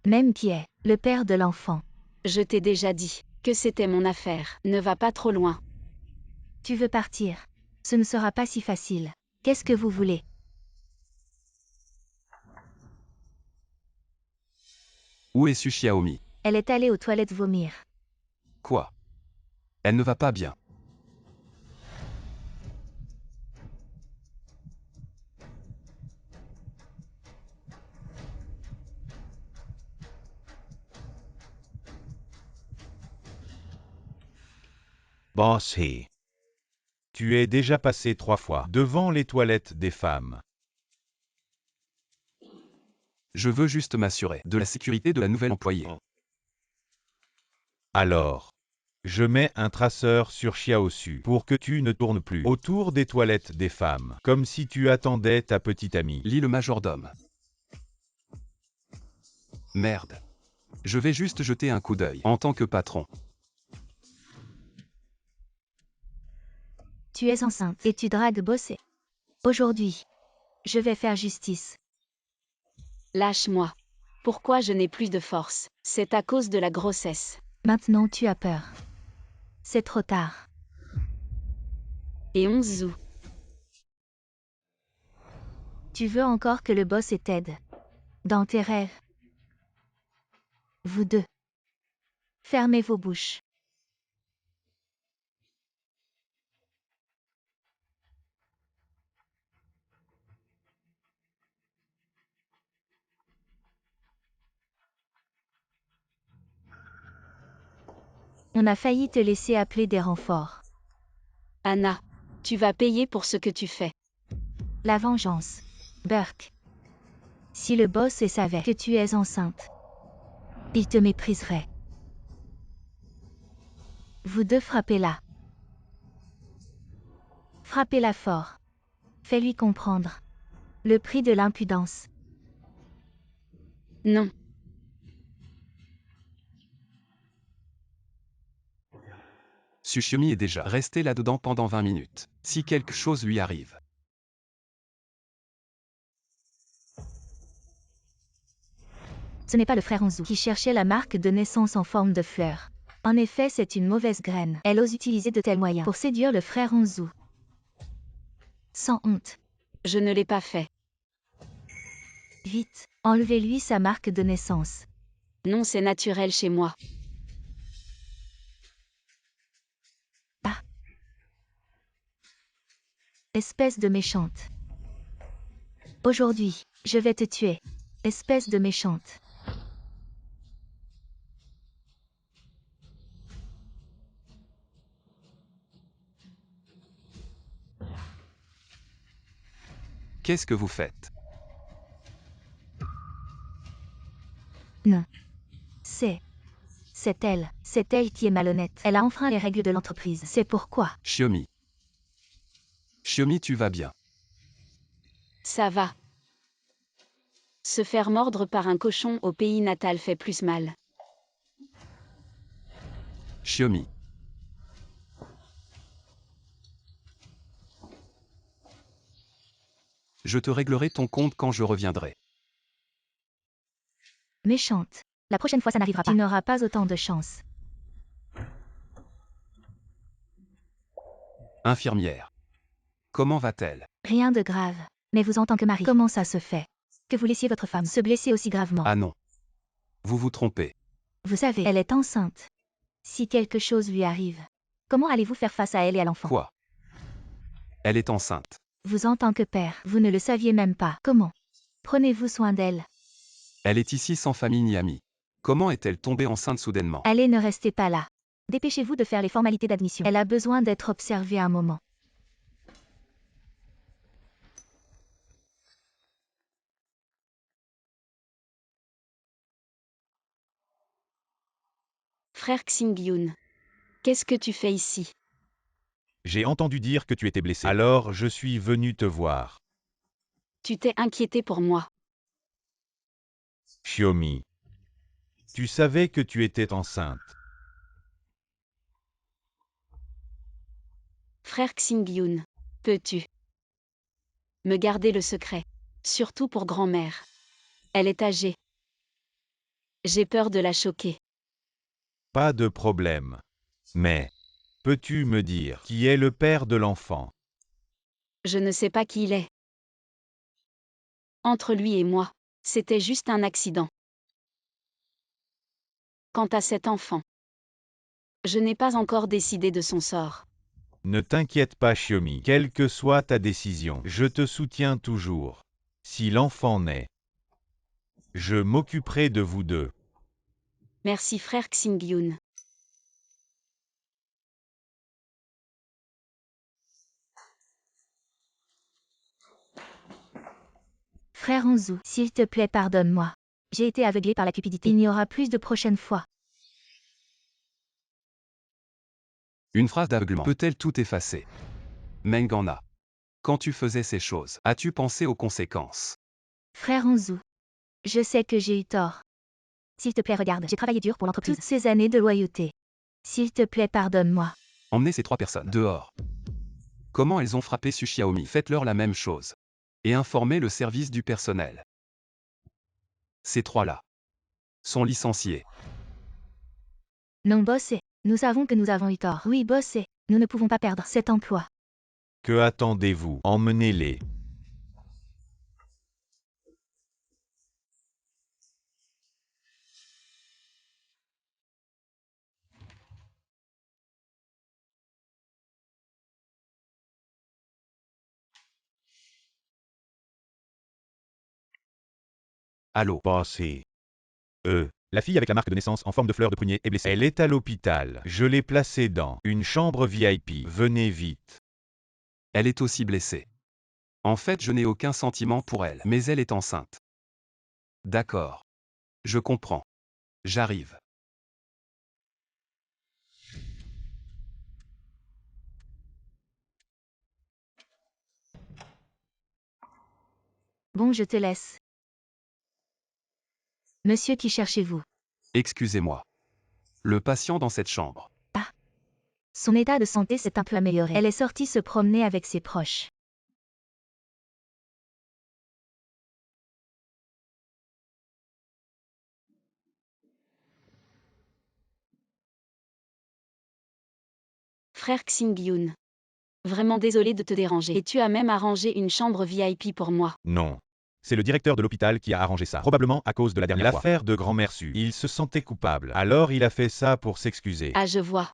Même qui est le père de l'enfant. Je t'ai déjà dit que c'était mon affaire. Ne va pas trop loin. Tu veux partir. Ce ne sera pas si facile. Qu'est-ce que vous voulez? Où est Su Xiaomi? Elle est allée aux toilettes vomir. Quoi? Elle ne va pas bien. Boss He. Tu es déjà passé 3 fois devant les toilettes des femmes. Je veux juste m'assurer de la sécurité de la nouvelle employée. Alors, je mets un traceur sur Xiaosu pour que tu ne tournes plus autour des toilettes des femmes, comme si tu attendais ta petite amie. Lis le majordome. Merde. Je vais juste jeter un coup d'œil en tant que patron. Tu es enceinte et tu dragues Bossé. Aujourd'hui, je vais faire justice. Lâche-moi. Pourquoi je n'ai plus de force? C'est à cause de la grossesse. Maintenant tu as peur. C'est trop tard. Et 11 août. Tu veux encore que le boss t'aide. Dans tes rêves. Vous deux. Fermez vos bouches. On a failli te laisser appeler des renforts. Anna, tu vas payer pour ce que tu fais. La vengeance. Burke. Si le boss savait que tu es enceinte, il te mépriserait. Vous deux frappez-la. Frappez-la fort. Fais-lui comprendre. Le prix de l'impudence. Non. Tsushiomi est déjà resté là-dedans pendant 20 minutes. Si quelque chose lui arrive. Ce n'est pas le frère Onzu qui cherchait la marque de naissance en forme de fleur. En effet, c'est une mauvaise graine. Elle ose utiliser de tels moyens pour séduire le frère Onzu. Sans honte. Je ne l'ai pas fait. Vite, enlevez-lui sa marque de naissance. Non, c'est naturel chez moi. Ah. Espèce de méchante. Aujourd'hui, je vais te tuer. Espèce de méchante. Qu'est-ce que vous faites? Non. C'est elle. C'est elle qui est malhonnête. Elle a enfreint les règles de l'entreprise. C'est pourquoi. Shiomi. Shiomi, tu vas bien. Ça va. Se faire mordre par un cochon au pays natal fait plus mal. Shiomi. Je te réglerai ton compte quand je reviendrai. Méchante. La prochaine fois, ça n'arrivera pas. Tu n'auras pas autant de chance. Infirmière. Comment va-t-elle? Rien de grave. Mais vous en tant que mari, comment ça se fait que vous laissiez votre femme se blesser aussi gravement? Ah non. Vous vous trompez. Vous savez, elle est enceinte. Si quelque chose lui arrive, comment allez-vous faire face à elle et à l'enfant? Quoi? Elle est enceinte. Vous en tant que père, vous ne le saviez même pas. Comment prenez-vous soin d'elle? Elle est ici sans famille ni amis. Comment est-elle tombée enceinte soudainement? Allez, ne restez pas là. Dépêchez-vous de faire les formalités d'admission. Elle a besoin d'être observée un moment. Frère Xingyun. Qu'est-ce que tu fais ici? J'ai entendu dire que tu étais blessé. Alors je suis venu te voir. Tu t'es inquiété pour moi. Shiomi. Tu savais que tu étais enceinte. Frère Xingyun. Peux-tu me garder le secret? Surtout pour grand-mère. Elle est âgée. J'ai peur de la choquer. Pas de problème. Mais, peux-tu me dire qui est le père de l'enfant? Je ne sais pas qui il est. Entre lui et moi, c'était juste un accident. Quant à cet enfant, je n'ai pas encore décidé de son sort. Ne t'inquiète pas Shiomi, quelle que soit ta décision, je te soutiens toujours. Si l'enfant naît, je m'occuperai de vous deux. Merci frère Xingyun. Frère Onzu, s'il te plaît, pardonne-moi. J'ai été aveuglé par la cupidité. Il n'y aura plus de prochaine fois. Une phrase d'aveuglement peut-elle tout effacer? Mengana. Quand tu faisais ces choses, as-tu pensé aux conséquences? Frère Onzu. Je sais que j'ai eu tort. S'il te plaît, regarde, j'ai travaillé dur pour l'entreprise. Toutes ces années de loyauté. S'il te plaît, pardonne-moi. Emmenez ces 3 personnes dehors. Comment elles ont frappé Tsuchiaomi? Faites-leur la même chose. Et informez le service du personnel. Ces 3-là sont licenciés. Non, bossé. Nous savons que nous avons eu tort. Oui, bossé. Nous ne pouvons pas perdre cet emploi. Que attendez-vous? Emmenez-les. Allô? Bossy. La fille avec la marque de naissance en forme de fleur de prunier est blessée. Elle est à l'hôpital. Je l'ai placée dans une chambre VIP. Venez vite. Elle est aussi blessée. En fait, je n'ai aucun sentiment pour elle, mais elle est enceinte. D'accord. Je comprends. J'arrive. Bon, je te laisse. Monsieur, qui cherchez-vous? Excusez-moi. Le patient dans cette chambre. Son état de santé s'est un peu amélioré. Elle est sortie se promener avec ses proches. Frère Xingyun. Vraiment désolé de te déranger. Et tu as même arrangé une chambre VIP pour moi. Non. C'est le directeur de l'hôpital qui a arrangé ça. Probablement à cause de la dernière fois. L'affaire de grand-mère Su. Il se sentait coupable. Alors il a fait ça pour s'excuser. Ah, je vois.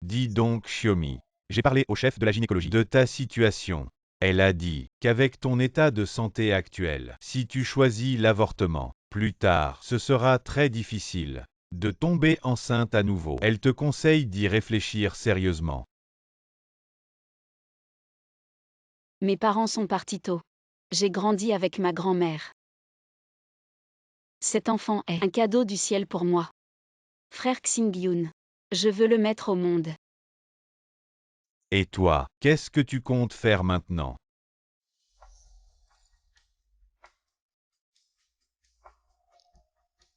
Dis donc, Xiaomi. J'ai parlé au chef de la gynécologie de ta situation. Elle a dit qu'avec ton état de santé actuel, si tu choisis l'avortement, plus tard, ce sera très difficile de tomber enceinte à nouveau. Elle te conseille d'y réfléchir sérieusement. Mes parents sont partis tôt. J'ai grandi avec ma grand-mère. Cet enfant est un cadeau du ciel pour moi. Frère Xingyun. Je veux le mettre au monde. Et toi, qu'est-ce que tu comptes faire maintenant?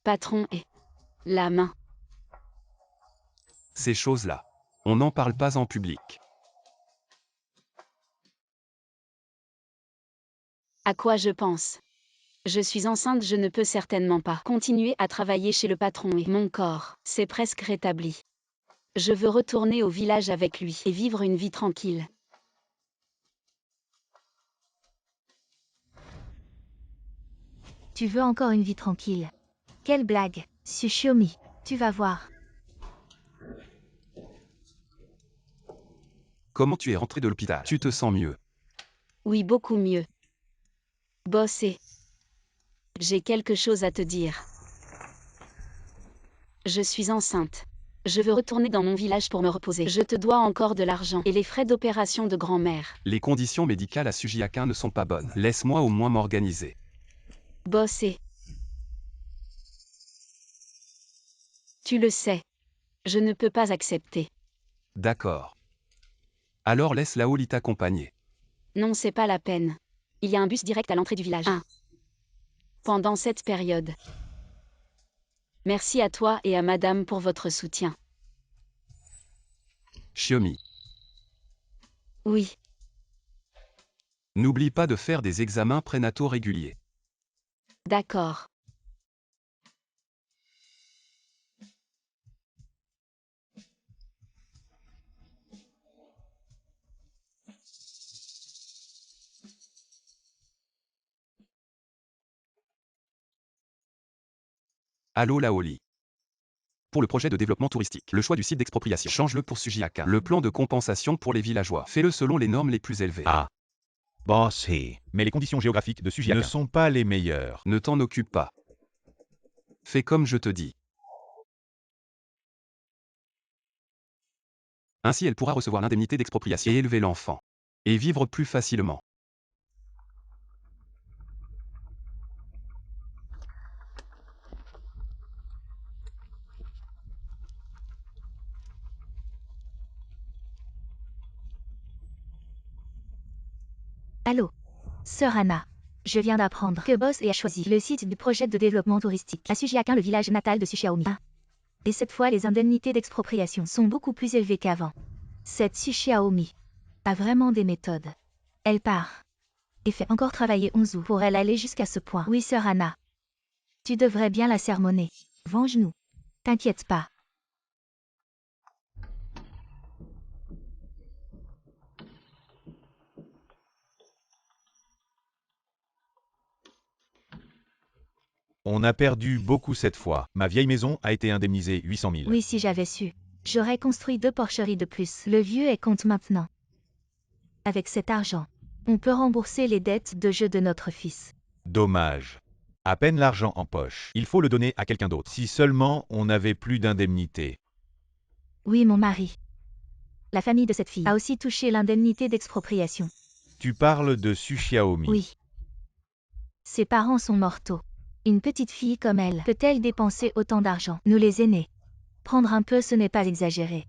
Patron et la main. Ces choses-là. On n'en parle pas en public. À quoi je pense? Je suis enceinte, je ne peux certainement pas continuer à travailler chez le patron et mon corps, c'est presque rétabli. Je veux retourner au village avec lui et vivre une vie tranquille. Tu veux encore une vie tranquille? Quelle blague, Xiaomi. Tu vas voir. Comment tu es rentré de l'hôpital? Tu te sens mieux? Oui, beaucoup mieux. Boss et j'ai quelque chose à te dire. Je suis enceinte. Je veux retourner dans mon village pour me reposer. Je te dois encore de l'argent et les frais d'opération de grand-mère. Les conditions médicales à Sujiakin ne sont pas bonnes. Laisse-moi au moins m'organiser. Boss et tu le sais. Je ne peux pas accepter. D'accord. Alors laisse Laoli t'accompagner. Non, c'est pas la peine. Il y a un bus direct à l'entrée du village. Pendant cette période. Merci à toi et à madame pour votre soutien. Xiaomi, Oui, n'oublie pas de faire des examens prénataux réguliers. d'accord. Allô Laoli. Pour le projet de développement touristique, le choix du site d'expropriation, change-le pour Sujiakin. Le plan de compensation pour les villageois, fais-le selon les normes les plus élevées. Ah. Boss he. Mais les conditions géographiques de Sujiakin ne sont pas les meilleures. Ne t'en occupe pas. Fais comme je te dis. Ainsi elle pourra recevoir l'indemnité d'expropriation et élever l'enfant. Et vivre plus facilement. Allô? Sœur Anna. Je viens d'apprendre que Boss a choisi le site du projet de développement touristique à Sujiakin, le village natal de Xiaomi. Et cette fois, les indemnités d'expropriation sont beaucoup plus élevées qu'avant. Cette Xiaomi a vraiment des méthodes. Elle part et fait encore travailler Onzu pour elle aller jusqu'à ce point. Oui, sœur Anna. Tu devrais bien la sermonner. Venge-nous. T'inquiète pas. On a perdu beaucoup cette fois. Ma vieille maison a été indemnisée 800 000. Oui, si j'avais su. J'aurais construit 2 porcheries de plus. Le vieux est compte maintenant. Avec cet argent, on peut rembourser les dettes de jeu de notre fils. Dommage. À peine l'argent en poche. Il faut le donner à quelqu'un d'autre. Si seulement on n'avait plus d'indemnité. Oui, mon mari. La famille de cette fille a aussi touché l'indemnité d'expropriation. Tu parles de Su Xiaomi. Oui. Ses parents sont mortaux. Une petite fille comme elle peut-elle dépenser autant d'argent? Nous les aînés. Prendre un peu, ce n'est pas exagéré.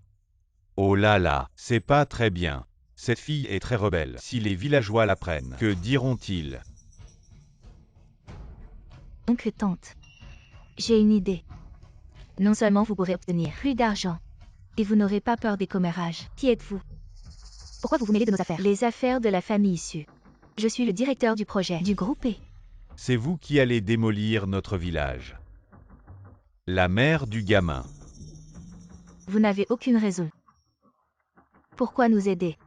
Oh là là, c'est pas très bien. Cette fille est très rebelle. Si les villageois la prennent, que diront-ils? Oncle, tante. J'ai une idée. Non seulement vous pourrez obtenir plus d'argent, et vous n'aurez pas peur des commérages. Qui êtes-vous? Pourquoi vous vous mêlez de nos affaires? Les affaires de la famille issue. Je suis le directeur du projet du groupe E. C'est vous qui allez démolir notre village. La mère du gamin. Vous n'avez aucune raison. Pourquoi nous aider?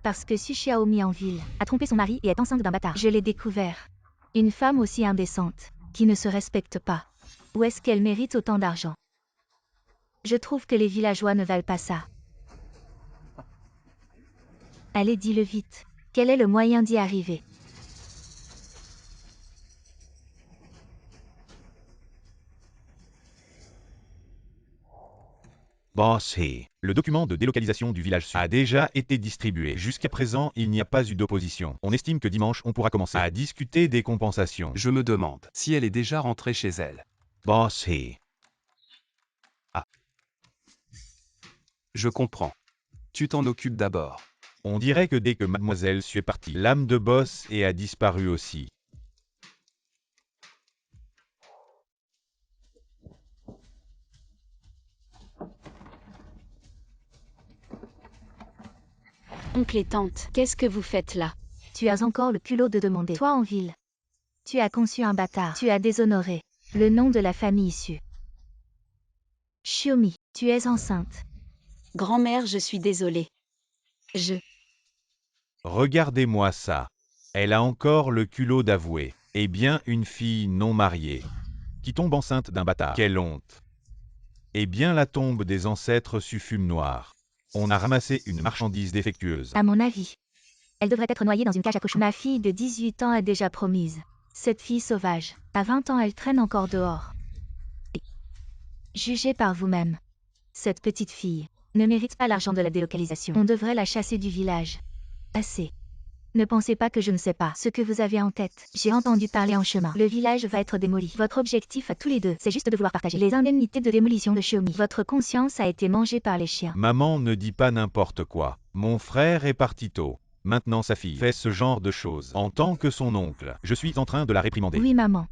Parce que Su Xiaomi en ville a trompé son mari et est enceinte d'un bâtard. Je l'ai découvert. Une femme aussi indécente, qui ne se respecte pas. Où est-ce qu'elle mérite autant d'argent? Je trouve que les villageois ne valent pas ça. Allez, dis-le vite. Quel est le moyen d'y arriver? Boss He. Le document de délocalisation du village sud a déjà été distribué. Jusqu'à présent, il n'y a pas eu d'opposition. On estime que dimanche, on pourra commencer à discuter des compensations. Je me demande si elle est déjà rentrée chez elle. Boss He. Je comprends. Tu t'en occupes d'abord. On dirait que dès que Mademoiselle Su est partie, l'âme de boss et a disparu aussi. Oncle et tante, qu'est-ce que vous faites là? Tu as encore le culot de demander. Toi en ville. Tu as conçu un bâtard. Tu as déshonoré le nom de la famille issue. Xiaomi, tu es enceinte. Grand-mère, je suis désolée. Regardez-moi ça. Elle a encore le culot d'avouer. Eh bien, une fille non mariée, qui tombe enceinte d'un bâtard. Quelle honte. Eh bien, la tombe des ancêtres su fume noire. On a ramassé une marchandise défectueuse. À mon avis, elle devrait être noyée dans une cage à cochons. Ma fille de 18 ans est déjà promise. Cette fille sauvage, à 20 ans, elle traîne encore dehors. Jugez par vous-même. Cette petite fille ne mérite pas l'argent de la délocalisation. On devrait la chasser du village. Assez. Ne pensez pas que je ne sais pas ce que vous avez en tête. J'ai entendu parler en chemin. Le village va être démoli. Votre objectif à tous les deux, c'est juste de vouloir partager les indemnités de démolition de Xiaomi. Votre conscience a été mangée par les chiens. Maman ne dit pas n'importe quoi. Mon frère est parti tôt. Maintenant sa fille fait ce genre de choses. En tant que son oncle, je suis en train de la réprimander. Oui, maman.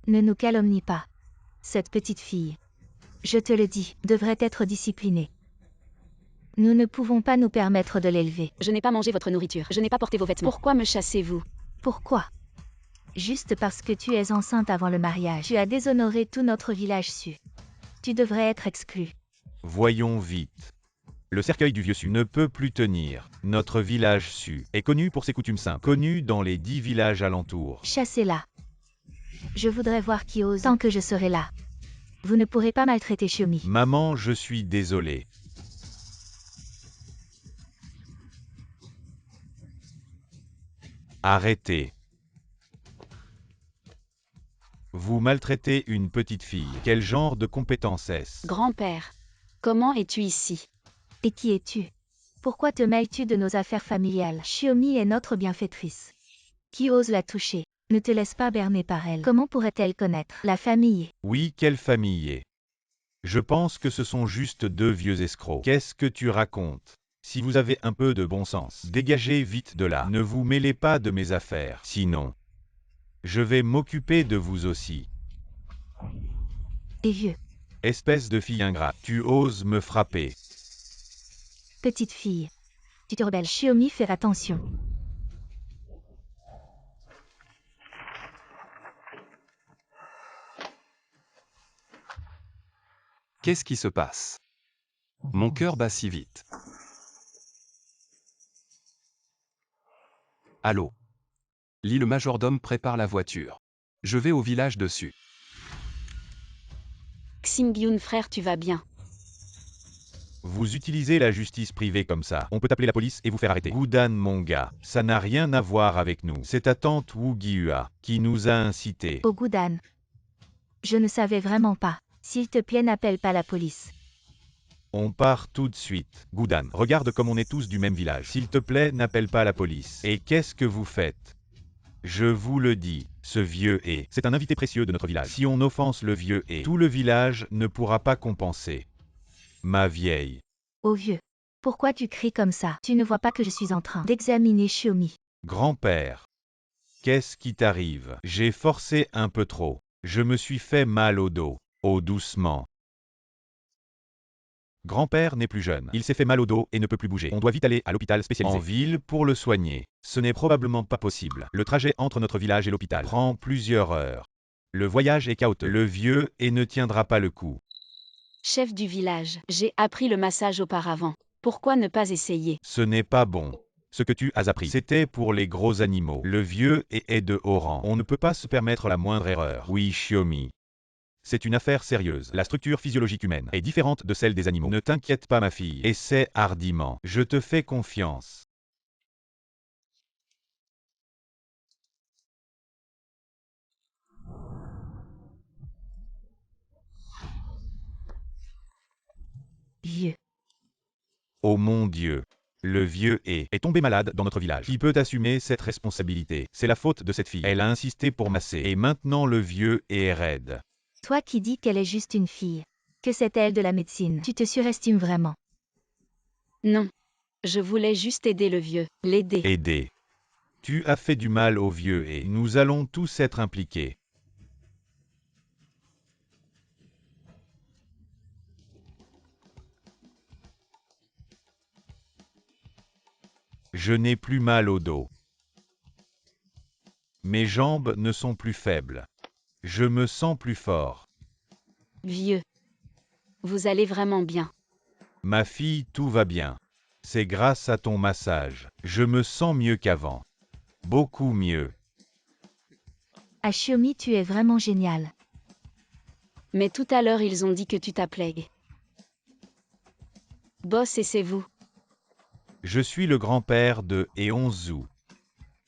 Ne nous calomnie pas. Cette petite fille, je te le dis, devrait être disciplinée. Nous ne pouvons pas nous permettre de l'élever. Je n'ai pas mangé votre nourriture. Je n'ai pas porté vos vêtements. Pourquoi me chassez-vous? Pourquoi? Juste parce que tu es enceinte avant le mariage. Tu as déshonoré tout notre village su. Tu devrais être exclu. Voyons vite. Le cercueil du vieux Su ne peut plus tenir. Notre village Su est connu pour ses coutumes simples, connu dans les 10 villages alentours. Chassez-la. Je voudrais voir qui ose tant que je serai là. Vous ne pourrez pas maltraiter Xiaomi. Maman, je suis désolé. Arrêtez. Vous maltraitez une petite fille. Quel genre de compétence est-ce? Grand-père, comment es-tu ici? Et qui es-tu? Pourquoi te mêles-tu de nos affaires familiales? Xiaomi est notre bienfaitrice. Qui ose la toucher? Ne te laisse pas berner par elle. Comment pourrait-elle connaître la famille? Oui, quelle famille? Je pense que ce sont juste deux vieux escrocs. Qu'est-ce que tu racontes? Si vous avez un peu de bon sens, dégagez vite de là. Ne vous mêlez pas de mes affaires. Sinon, je vais m'occuper de vous aussi. Et vieux. Espèce de fille ingrate, tu oses me frapper. Petite fille. Tu te rebelles. Xiaomi, fais attention. Qu'est-ce qui se passe? Mon cœur bat si vite. Allô? Li, le majordome prépare la voiture. Je vais au village dessus. Xingyun frère, tu vas bien? Vous utilisez la justice privée comme ça. On peut appeler la police et vous faire arrêter. Goudan mon gars, ça n'a rien à voir avec nous. C'est ta tante Wu Gyua qui nous a incités. Oh Goudan. Je ne savais vraiment pas. S'il te plaît, n'appelle pas la police. On part tout de suite. Goudan, regarde comme on est tous du même village. S'il te plaît, n'appelle pas la police. Et qu'est-ce que vous faites? Je vous le dis, ce vieux est. C'est un invité précieux de notre village. Si on offense le vieux est, tout le village ne pourra pas compenser. Ma vieille. Oh vieux. Pourquoi tu cries comme ça? Tu ne vois pas que je suis en train d'examiner Xiaomi. Grand-père. Qu'est-ce qui t'arrive? J'ai forcé un peu trop. Je me suis fait mal au dos. Oh doucement. Grand-père n'est plus jeune. Il s'est fait mal au dos et ne peut plus bouger. On doit vite aller à l'hôpital spécialisé. En ville pour le soigner. Ce n'est probablement pas possible. Le trajet entre notre village et l'hôpital prend plusieurs heures. Le voyage est chaotique. Le vieux et ne tiendra pas le coup. Chef du village, j'ai appris le massage auparavant. Pourquoi ne pas essayer? Ce n'est pas bon. Ce que tu as appris, c'était pour les gros animaux. Le vieux est de haut rang. On ne peut pas se permettre la moindre erreur. Oui, Xiaomi. C'est une affaire sérieuse. La structure physiologique humaine est différente de celle des animaux. Ne t'inquiète pas ma fille. Essaie hardiment. Je te fais confiance. Vieux. Oh mon Dieu. Le vieux est tombé malade dans notre village. Qui peut assumer cette responsabilité? C'est la faute de cette fille. Elle a insisté pour masser. Et maintenant le vieux est raide. Toi qui dis qu'elle est juste une fille. Que c'est elle de la médecine. Tu te surestimes vraiment. Non. Je voulais juste aider le vieux, l'aider. Aider. Tu as fait du mal au vieux et nous allons tous être impliqués. Je n'ai plus mal au dos. Mes jambes ne sont plus faibles. Je me sens plus fort. Vieux. Vous allez vraiment bien. Ma fille, tout va bien. C'est grâce à ton massage. Je me sens mieux qu'avant. Beaucoup mieux. À Xiaomi, tu es vraiment génial. Mais tout à l'heure ils ont dit que tu t'appelais Boss et c'est vous. Je suis le grand-père de Eonzu.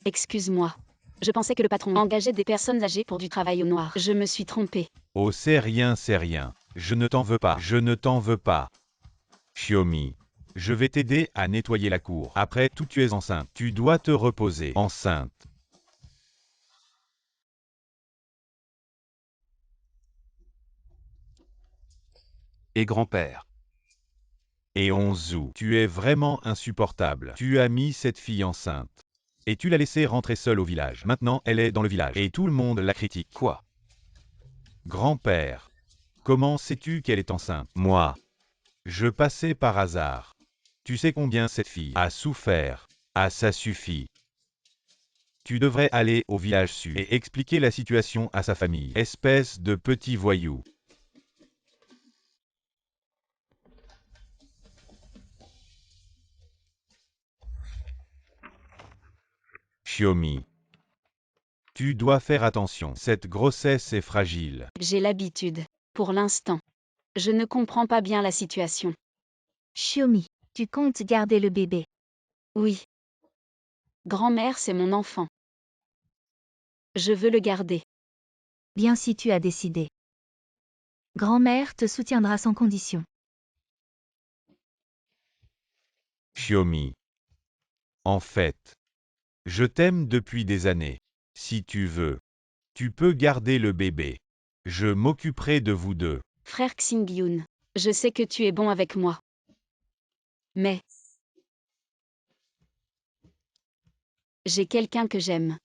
Excuse-moi. Je pensais que le patron engageait des personnes âgées pour du travail au noir. Je me suis trompée. Oh c'est rien, c'est rien. Je ne t'en veux pas. Je ne t'en veux pas. Xiaomi. Je vais t'aider à nettoyer la cour. Après tout, tu es enceinte. Tu dois te reposer. Enceinte. Et grand-père. Eonzu. Tu es vraiment insupportable. Tu as mis cette fille enceinte. Et tu l'as laissée rentrer seule au village. Maintenant, elle est dans le village. Et tout le monde la critique. Quoi? Grand-père. Comment sais-tu qu'elle est enceinte? Moi. Je passais par hasard. Tu sais combien cette fille a souffert. Ah ça suffit. Tu devrais aller au village sud et expliquer la situation à sa famille. Espèce de petit voyou. Xiaomi. Tu dois faire attention. Cette grossesse est fragile. J'ai l'habitude. Pour l'instant. Je ne comprends pas bien la situation. Xiaomi, tu comptes garder le bébé. Oui. Grand-mère, c'est mon enfant. Je veux le garder. Bien si tu as décidé. Grand-mère te soutiendra sans condition. Xiaomi. En fait, je t'aime depuis des années. Si tu veux, tu peux garder le bébé. Je m'occuperai de vous deux. Frère Xingyun, je sais que tu es bon avec moi. Mais j'ai quelqu'un que j'aime.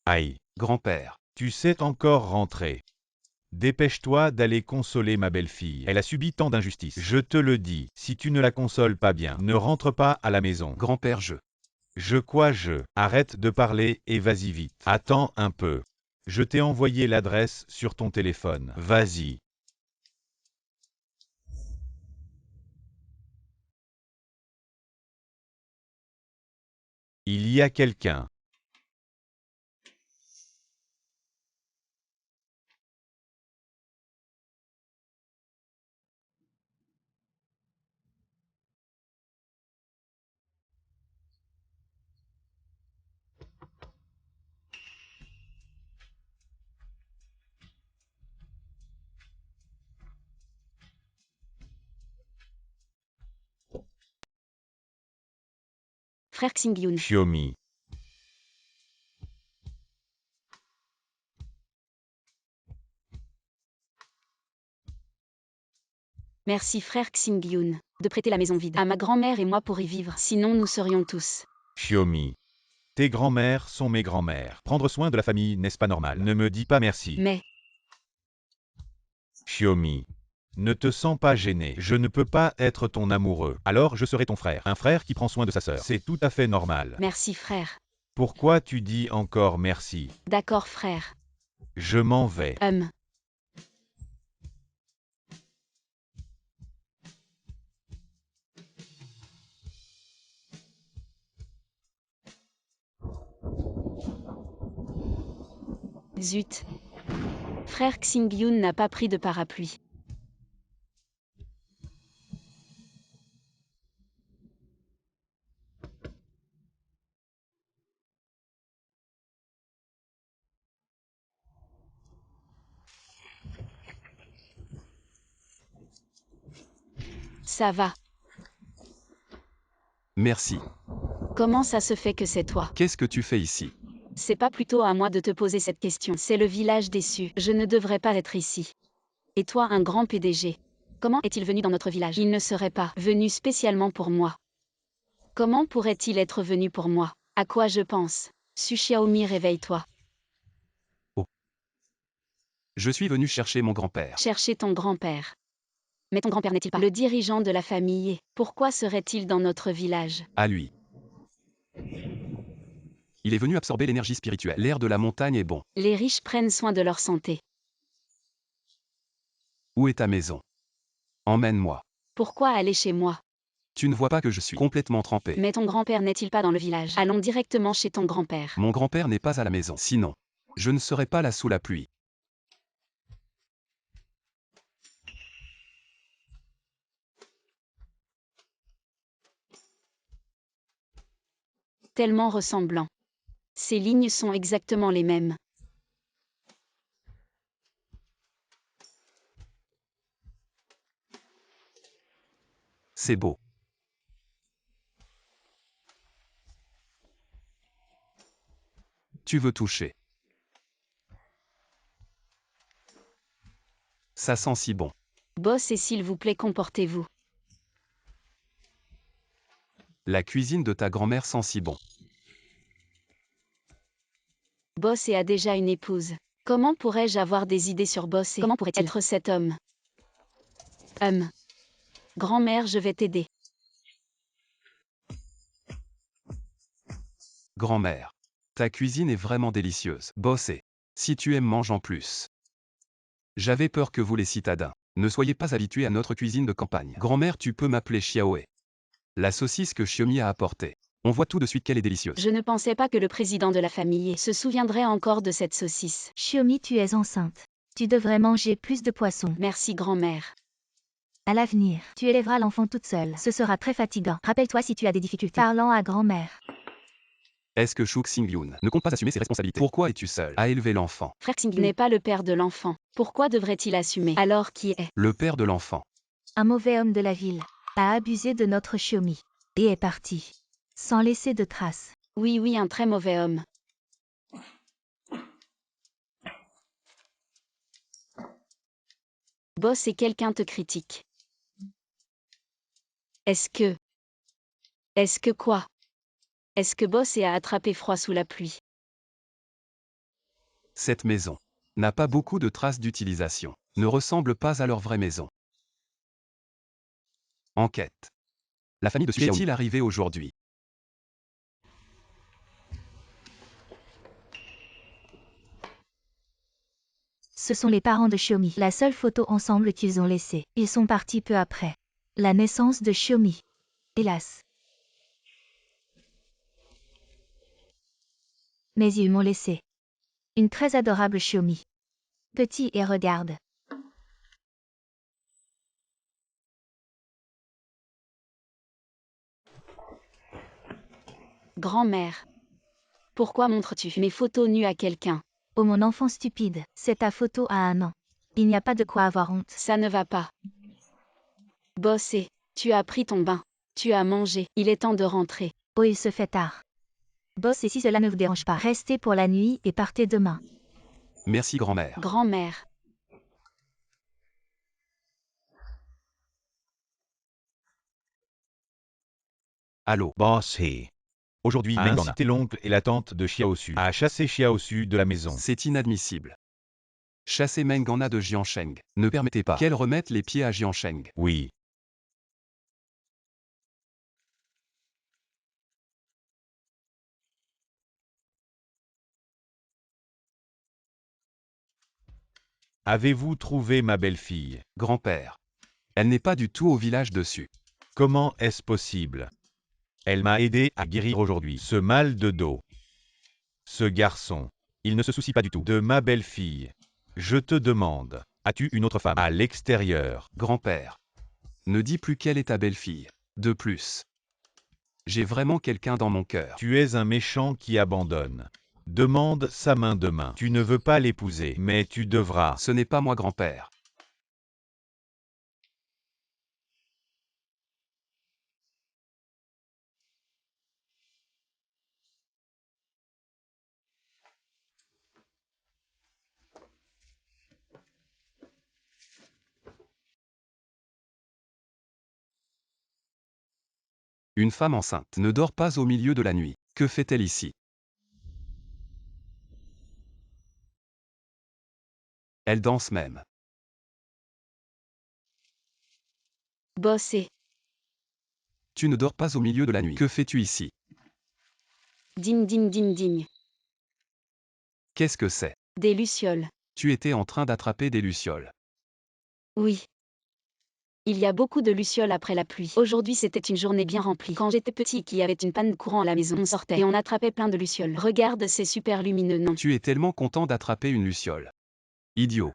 Aïe, Grand-père. tu sais encore rentrer. Dépêche-toi d'aller consoler ma belle-fille. Elle a subi tant d'injustices. Je te le dis, si tu ne la consoles pas bien, ne rentre pas à la maison. Grand-père Arrête de parler et vas-y vite. Attends un peu. Je t'ai envoyé l'adresse sur ton téléphone. Vas-y. Il y a quelqu'un. frère Xingyun. Xiaomi. Merci frère Xingyun, de prêter la maison vide à ma grand-mère et moi pour y vivre, sinon nous serions tous. Xiaomi. Tes grands-mères sont mes grands-mères. Prendre soin de la famille, n'est-ce pas normal? Ne me dis pas merci. Mais, Xiaomi. Ne te sens pas gêné. Je ne peux pas être ton amoureux. Alors je serai ton frère. Un frère qui prend soin de sa sœur. C'est tout à fait normal. merci frère. Pourquoi tu dis encore merci? D'accord frère. Je m'en vais. Zut. Frère Xingyun n'a pas pris de parapluie. Ça va. Merci. Comment ça se fait que c'est toi? Qu'est-ce que tu fais ici? C'est pas plutôt à moi de te poser cette question. C'est le village déçu. Je ne devrais pas être ici. Et toi, un grand PDG. Comment est-il venu dans notre village? Il ne serait pas venu spécialement pour moi. Comment pourrait-il être venu pour moi? À quoi je pense? Su Xiaomi, réveille-toi. Je suis venu chercher mon grand-père. Chercher ton grand-père. Mais ton grand-père n'est-il pas le dirigeant de la famille? Pourquoi serait-il dans notre village? À lui. Il est venu absorber l'énergie spirituelle. L'air de la montagne est bon. Les riches prennent soin de leur santé. Où est ta maison? Emmène-moi. Pourquoi aller chez moi? Tu ne vois pas que je suis complètement trempé. Mais ton grand-père n'est-il pas dans le village? Allons directement chez ton grand-père. Mon grand-père n'est pas à la maison. Sinon, je ne serais pas là sous la pluie. Tellement ressemblants. Ces lignes sont exactement les mêmes. C'est beau. Tu veux toucher. Ça sent si bon. Boss et s'il vous plaît, comportez-vous. La cuisine de ta grand-mère sent si bon. Boss a déjà une épouse. Comment pourrais-je avoir des idées sur Boss et comment pourrait-il être cet homme? Grand-mère, je vais t'aider. Grand-mère. Ta cuisine est vraiment délicieuse. Bossé. Si tu aimes, mange en plus. J'avais peur que vous les citadins ne soyez pas habitués à notre cuisine de campagne. Grand-mère, tu peux m'appeler Xiaoé. La saucisse que Xiaomi a apportée. On voit tout de suite qu'elle est délicieuse. Je ne pensais pas que le président de la famille se souviendrait encore de cette saucisse. Xiaomi, tu es enceinte. Tu devrais manger plus de poissons. Merci grand-mère. À l'avenir, tu élèveras l'enfant toute seule. Ce sera très fatigant. Rappelle-toi si tu as des difficultés. Parlant à grand-mère. Est-ce que Shu Xingyun ne compte pas assumer ses responsabilités? Pourquoi es-tu seul à élever l'enfant? Frère Xingyun n'est pas le père de l'enfant. Pourquoi devrait-il assumer? Alors qui est? Le père de l'enfant. Un mauvais homme de la ville a abusé de notre Xiaomi et est parti sans laisser de traces. Oui, un très mauvais homme. Boss et quelqu'un te critique. Est-ce que quoi? Est-ce que Boss a attrapé froid sous la pluie? Cette maison n'a pas beaucoup de traces d'utilisation. Ne ressemble pas à leur vraie maison. Enquête. La famille de Su Xiaomi est-il arrivée aujourd'hui? Ce sont les parents de Xiaomi. La seule photo ensemble qu'ils ont laissée. Ils sont partis peu après la naissance de Xiaomi. Hélas. Mais ils m'ont laissé une très adorable Xiaomi. Petit et regarde. Grand-mère. Pourquoi montres-tu mes photos nues à quelqu'un? Oh mon enfant stupide, c'est ta photo à 1 an. Il n'y a pas de quoi avoir honte. Ça ne va pas. Boss, tu as pris ton bain. Tu as mangé. Il est temps de rentrer. Oh, il se fait tard. Boss, et si cela ne vous dérange pas, restez pour la nuit et partez demain. Merci grand-mère. Grand-mère. Allô. Boss He. Aujourd'hui, A Mengana, incité l'oncle et la tante de Xiaosu à chasser Xiaosu de la maison. C'est inadmissible. Chasser Mengana de Jiansheng. Ne permettez pas qu'elle remette les pieds à Jiansheng. Oui. Avez-vous trouvé ma belle-fille? Grand-père. Elle n'est pas du tout au village dessus. Comment est-ce possible? Elle m'a aidé à guérir aujourd'hui ce mal de dos. Ce garçon, il ne se soucie pas du tout de ma belle-fille. Je te demande, as-tu une autre femme à l'extérieur? Grand-père. Ne dis plus qu'elle est ta belle-fille. De plus. J'ai vraiment quelqu'un dans mon cœur. Tu es un méchant qui abandonne. Demande sa main demain. Tu ne veux pas l'épouser, mais tu devras. Ce n'est pas moi, grand-père. Une femme enceinte ne dort pas au milieu de la nuit. Que fait-elle ici? Elle danse même. Boss et Tu ne dors pas au milieu de la nuit. Que fais-tu ici? ding ding ding ding. Qu'est-ce que c'est? Des lucioles. Tu étais en train d'attraper des lucioles. Oui. Il y a beaucoup de lucioles après la pluie. Aujourd'hui, c'était une journée bien remplie. Quand j'étais petit et qu'il y avait une panne de courant à la maison, on sortait et on attrapait plein de lucioles. Regarde, c'est super lumineux, non? Tu es tellement content d'attraper une luciole. Idiot.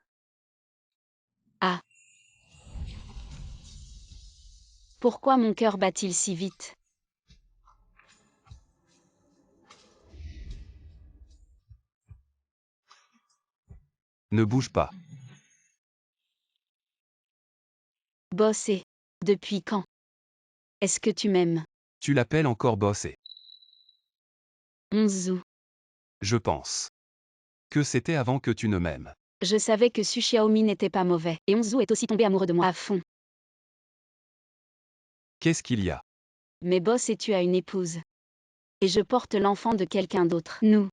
Ah. Pourquoi mon cœur bat-il si vite? Ne bouge pas. Boss et depuis quand? Est-ce que tu m'aimes? Tu l'appelles encore boss et 11 août. je pense que c'était avant que tu ne m'aimes. Je savais que Su Xiaomi n'était pas mauvais. Et Onzu est aussi tombé amoureux de moi à fond. Qu'est-ce qu'il y a? Mais boss et tu as une épouse. Et je porte l'enfant de quelqu'un d'autre. Nous.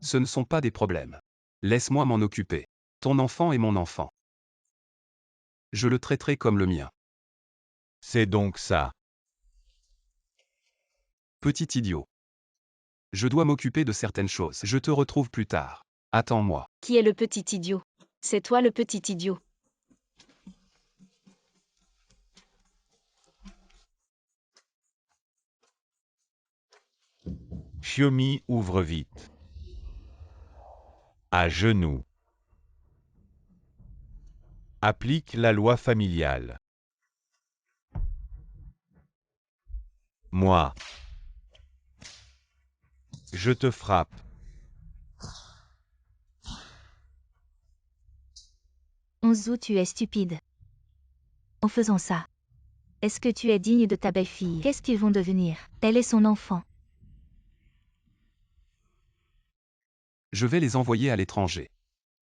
Ce ne sont pas des problèmes. Laisse-moi m'en occuper. Ton enfant est mon enfant. Je le traiterai comme le mien. C'est donc ça. Petit idiot. Je dois m'occuper de certaines choses. Je te retrouve plus tard. Attends-moi. Qui est le petit idiot? C'est toi le petit idiot. Xiaomi ouvre vite. À genoux. Applique la loi familiale. Moi. Je te frappe. Onzu, tu es stupide. En faisant ça. Est-ce que tu es digne de ta belle-fille? Qu'est-ce qu'ils vont devenir? Elle est son enfant. Je vais les envoyer à l'étranger.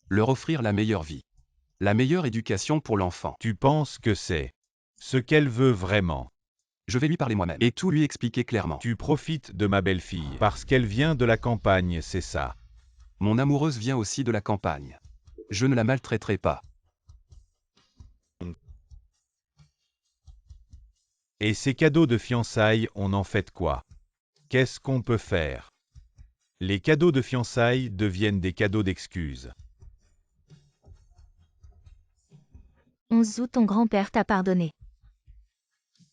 Leur offrir la meilleure vie. La meilleure éducation pour l'enfant. Tu penses que c'est ce qu'elle veut vraiment? Je vais lui parler moi-même et tout lui expliquer clairement. Tu profites de ma belle-fille parce qu'elle vient de la campagne, c'est ça. Mon amoureuse vient aussi de la campagne. Je ne la maltraiterai pas. Et ces cadeaux de fiançailles, on en fait quoi? Qu'est-ce qu'on peut faire? Les cadeaux de fiançailles deviennent des cadeaux d'excuses. Onzu, ton grand-père t'a pardonné.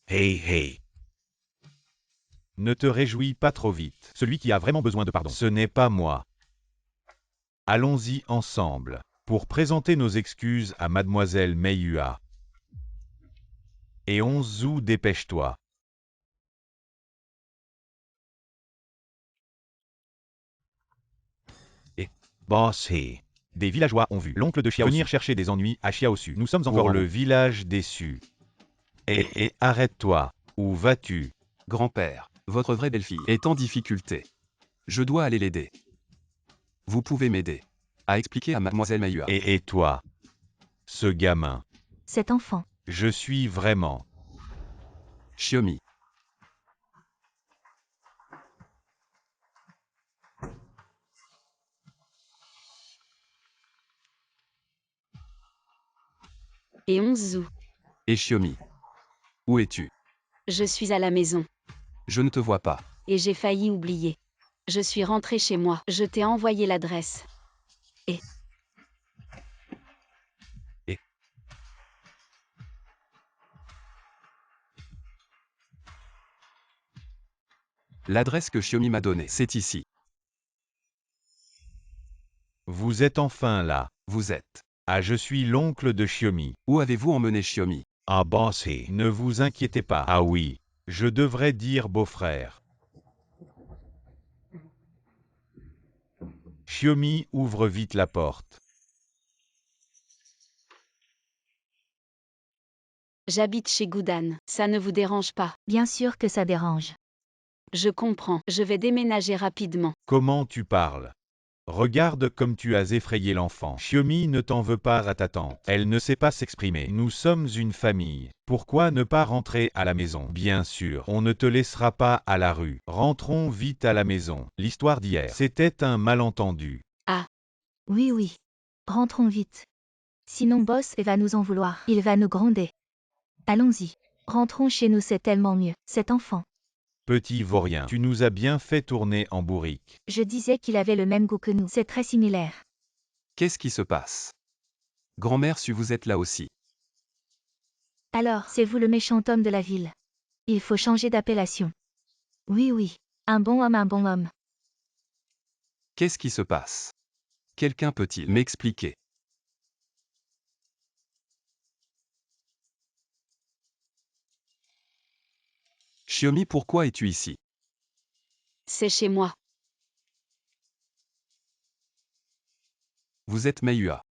Hey hey. Ne te réjouis pas trop vite. Celui qui a vraiment besoin de pardon, ce n'est pas moi. Allons-y ensemble pour présenter nos excuses à Mademoiselle Meiyua. Et Onzu, dépêche-toi. Boss He. Des villageois ont vu l'oncle de Xiaosu venir chercher des ennuis à Xiaosu. Nous sommes encore le village déçu. Arrête-toi. Où vas-tu? Grand-père, votre vraie belle-fille est en difficulté. Je dois aller l'aider. Vous pouvez m'aider à expliquer à mademoiselle Mayua. Et toi? Ce gamin. Cet enfant. Je suis vraiment. Xiaomi. Et Onzu. Et Xiaomi. Où es-tu? Je suis à la maison. Je ne te vois pas. Et j'ai failli oublier. Je suis rentrée chez moi. Je t'ai envoyé l'adresse. L'adresse que Xiaomi m'a donnée, c'est ici. Vous êtes enfin là. Vous êtes. Ah, je suis l'oncle de Xiaomi. Où avez-vous emmené Xiaomi? Ah bossé. Ne vous inquiétez pas. Ah oui. Je devrais dire beau-frère. Xiaomi ouvre vite la porte. J'habite chez Goudan. Ça ne vous dérange pas? Bien sûr que ça dérange. Je comprends. Je vais déménager rapidement. Comment tu parles? Regarde comme tu as effrayé l'enfant. Xiaomi ne t'en veut pas à ta tante. Elle ne sait pas s'exprimer. Nous sommes une famille. Pourquoi ne pas rentrer à la maison? Bien sûr, on ne te laissera pas à la rue. Rentrons vite à la maison. L'histoire d'hier, c'était un malentendu. Oui, oui. Rentrons vite. Sinon Boss va nous en vouloir. Il va nous gronder. Allons-y. Rentrons chez nous, c'est tellement mieux. Cet enfant. Petit vaurien, tu nous as bien fait tourner en bourrique. Je disais qu'il avait le même goût que nous. C'est très similaire. Qu'est-ce qui se passe? Grand-mère, si vous êtes là aussi. Alors, c'est vous le méchant homme de la ville. Il faut changer d'appellation. Oui, oui. Un bon homme, un bon homme. Qu'est-ce qui se passe? Quelqu'un peut-il m'expliquer? Xiaomi, pourquoi es-tu ici? C'est chez moi. Vous êtes Mayua.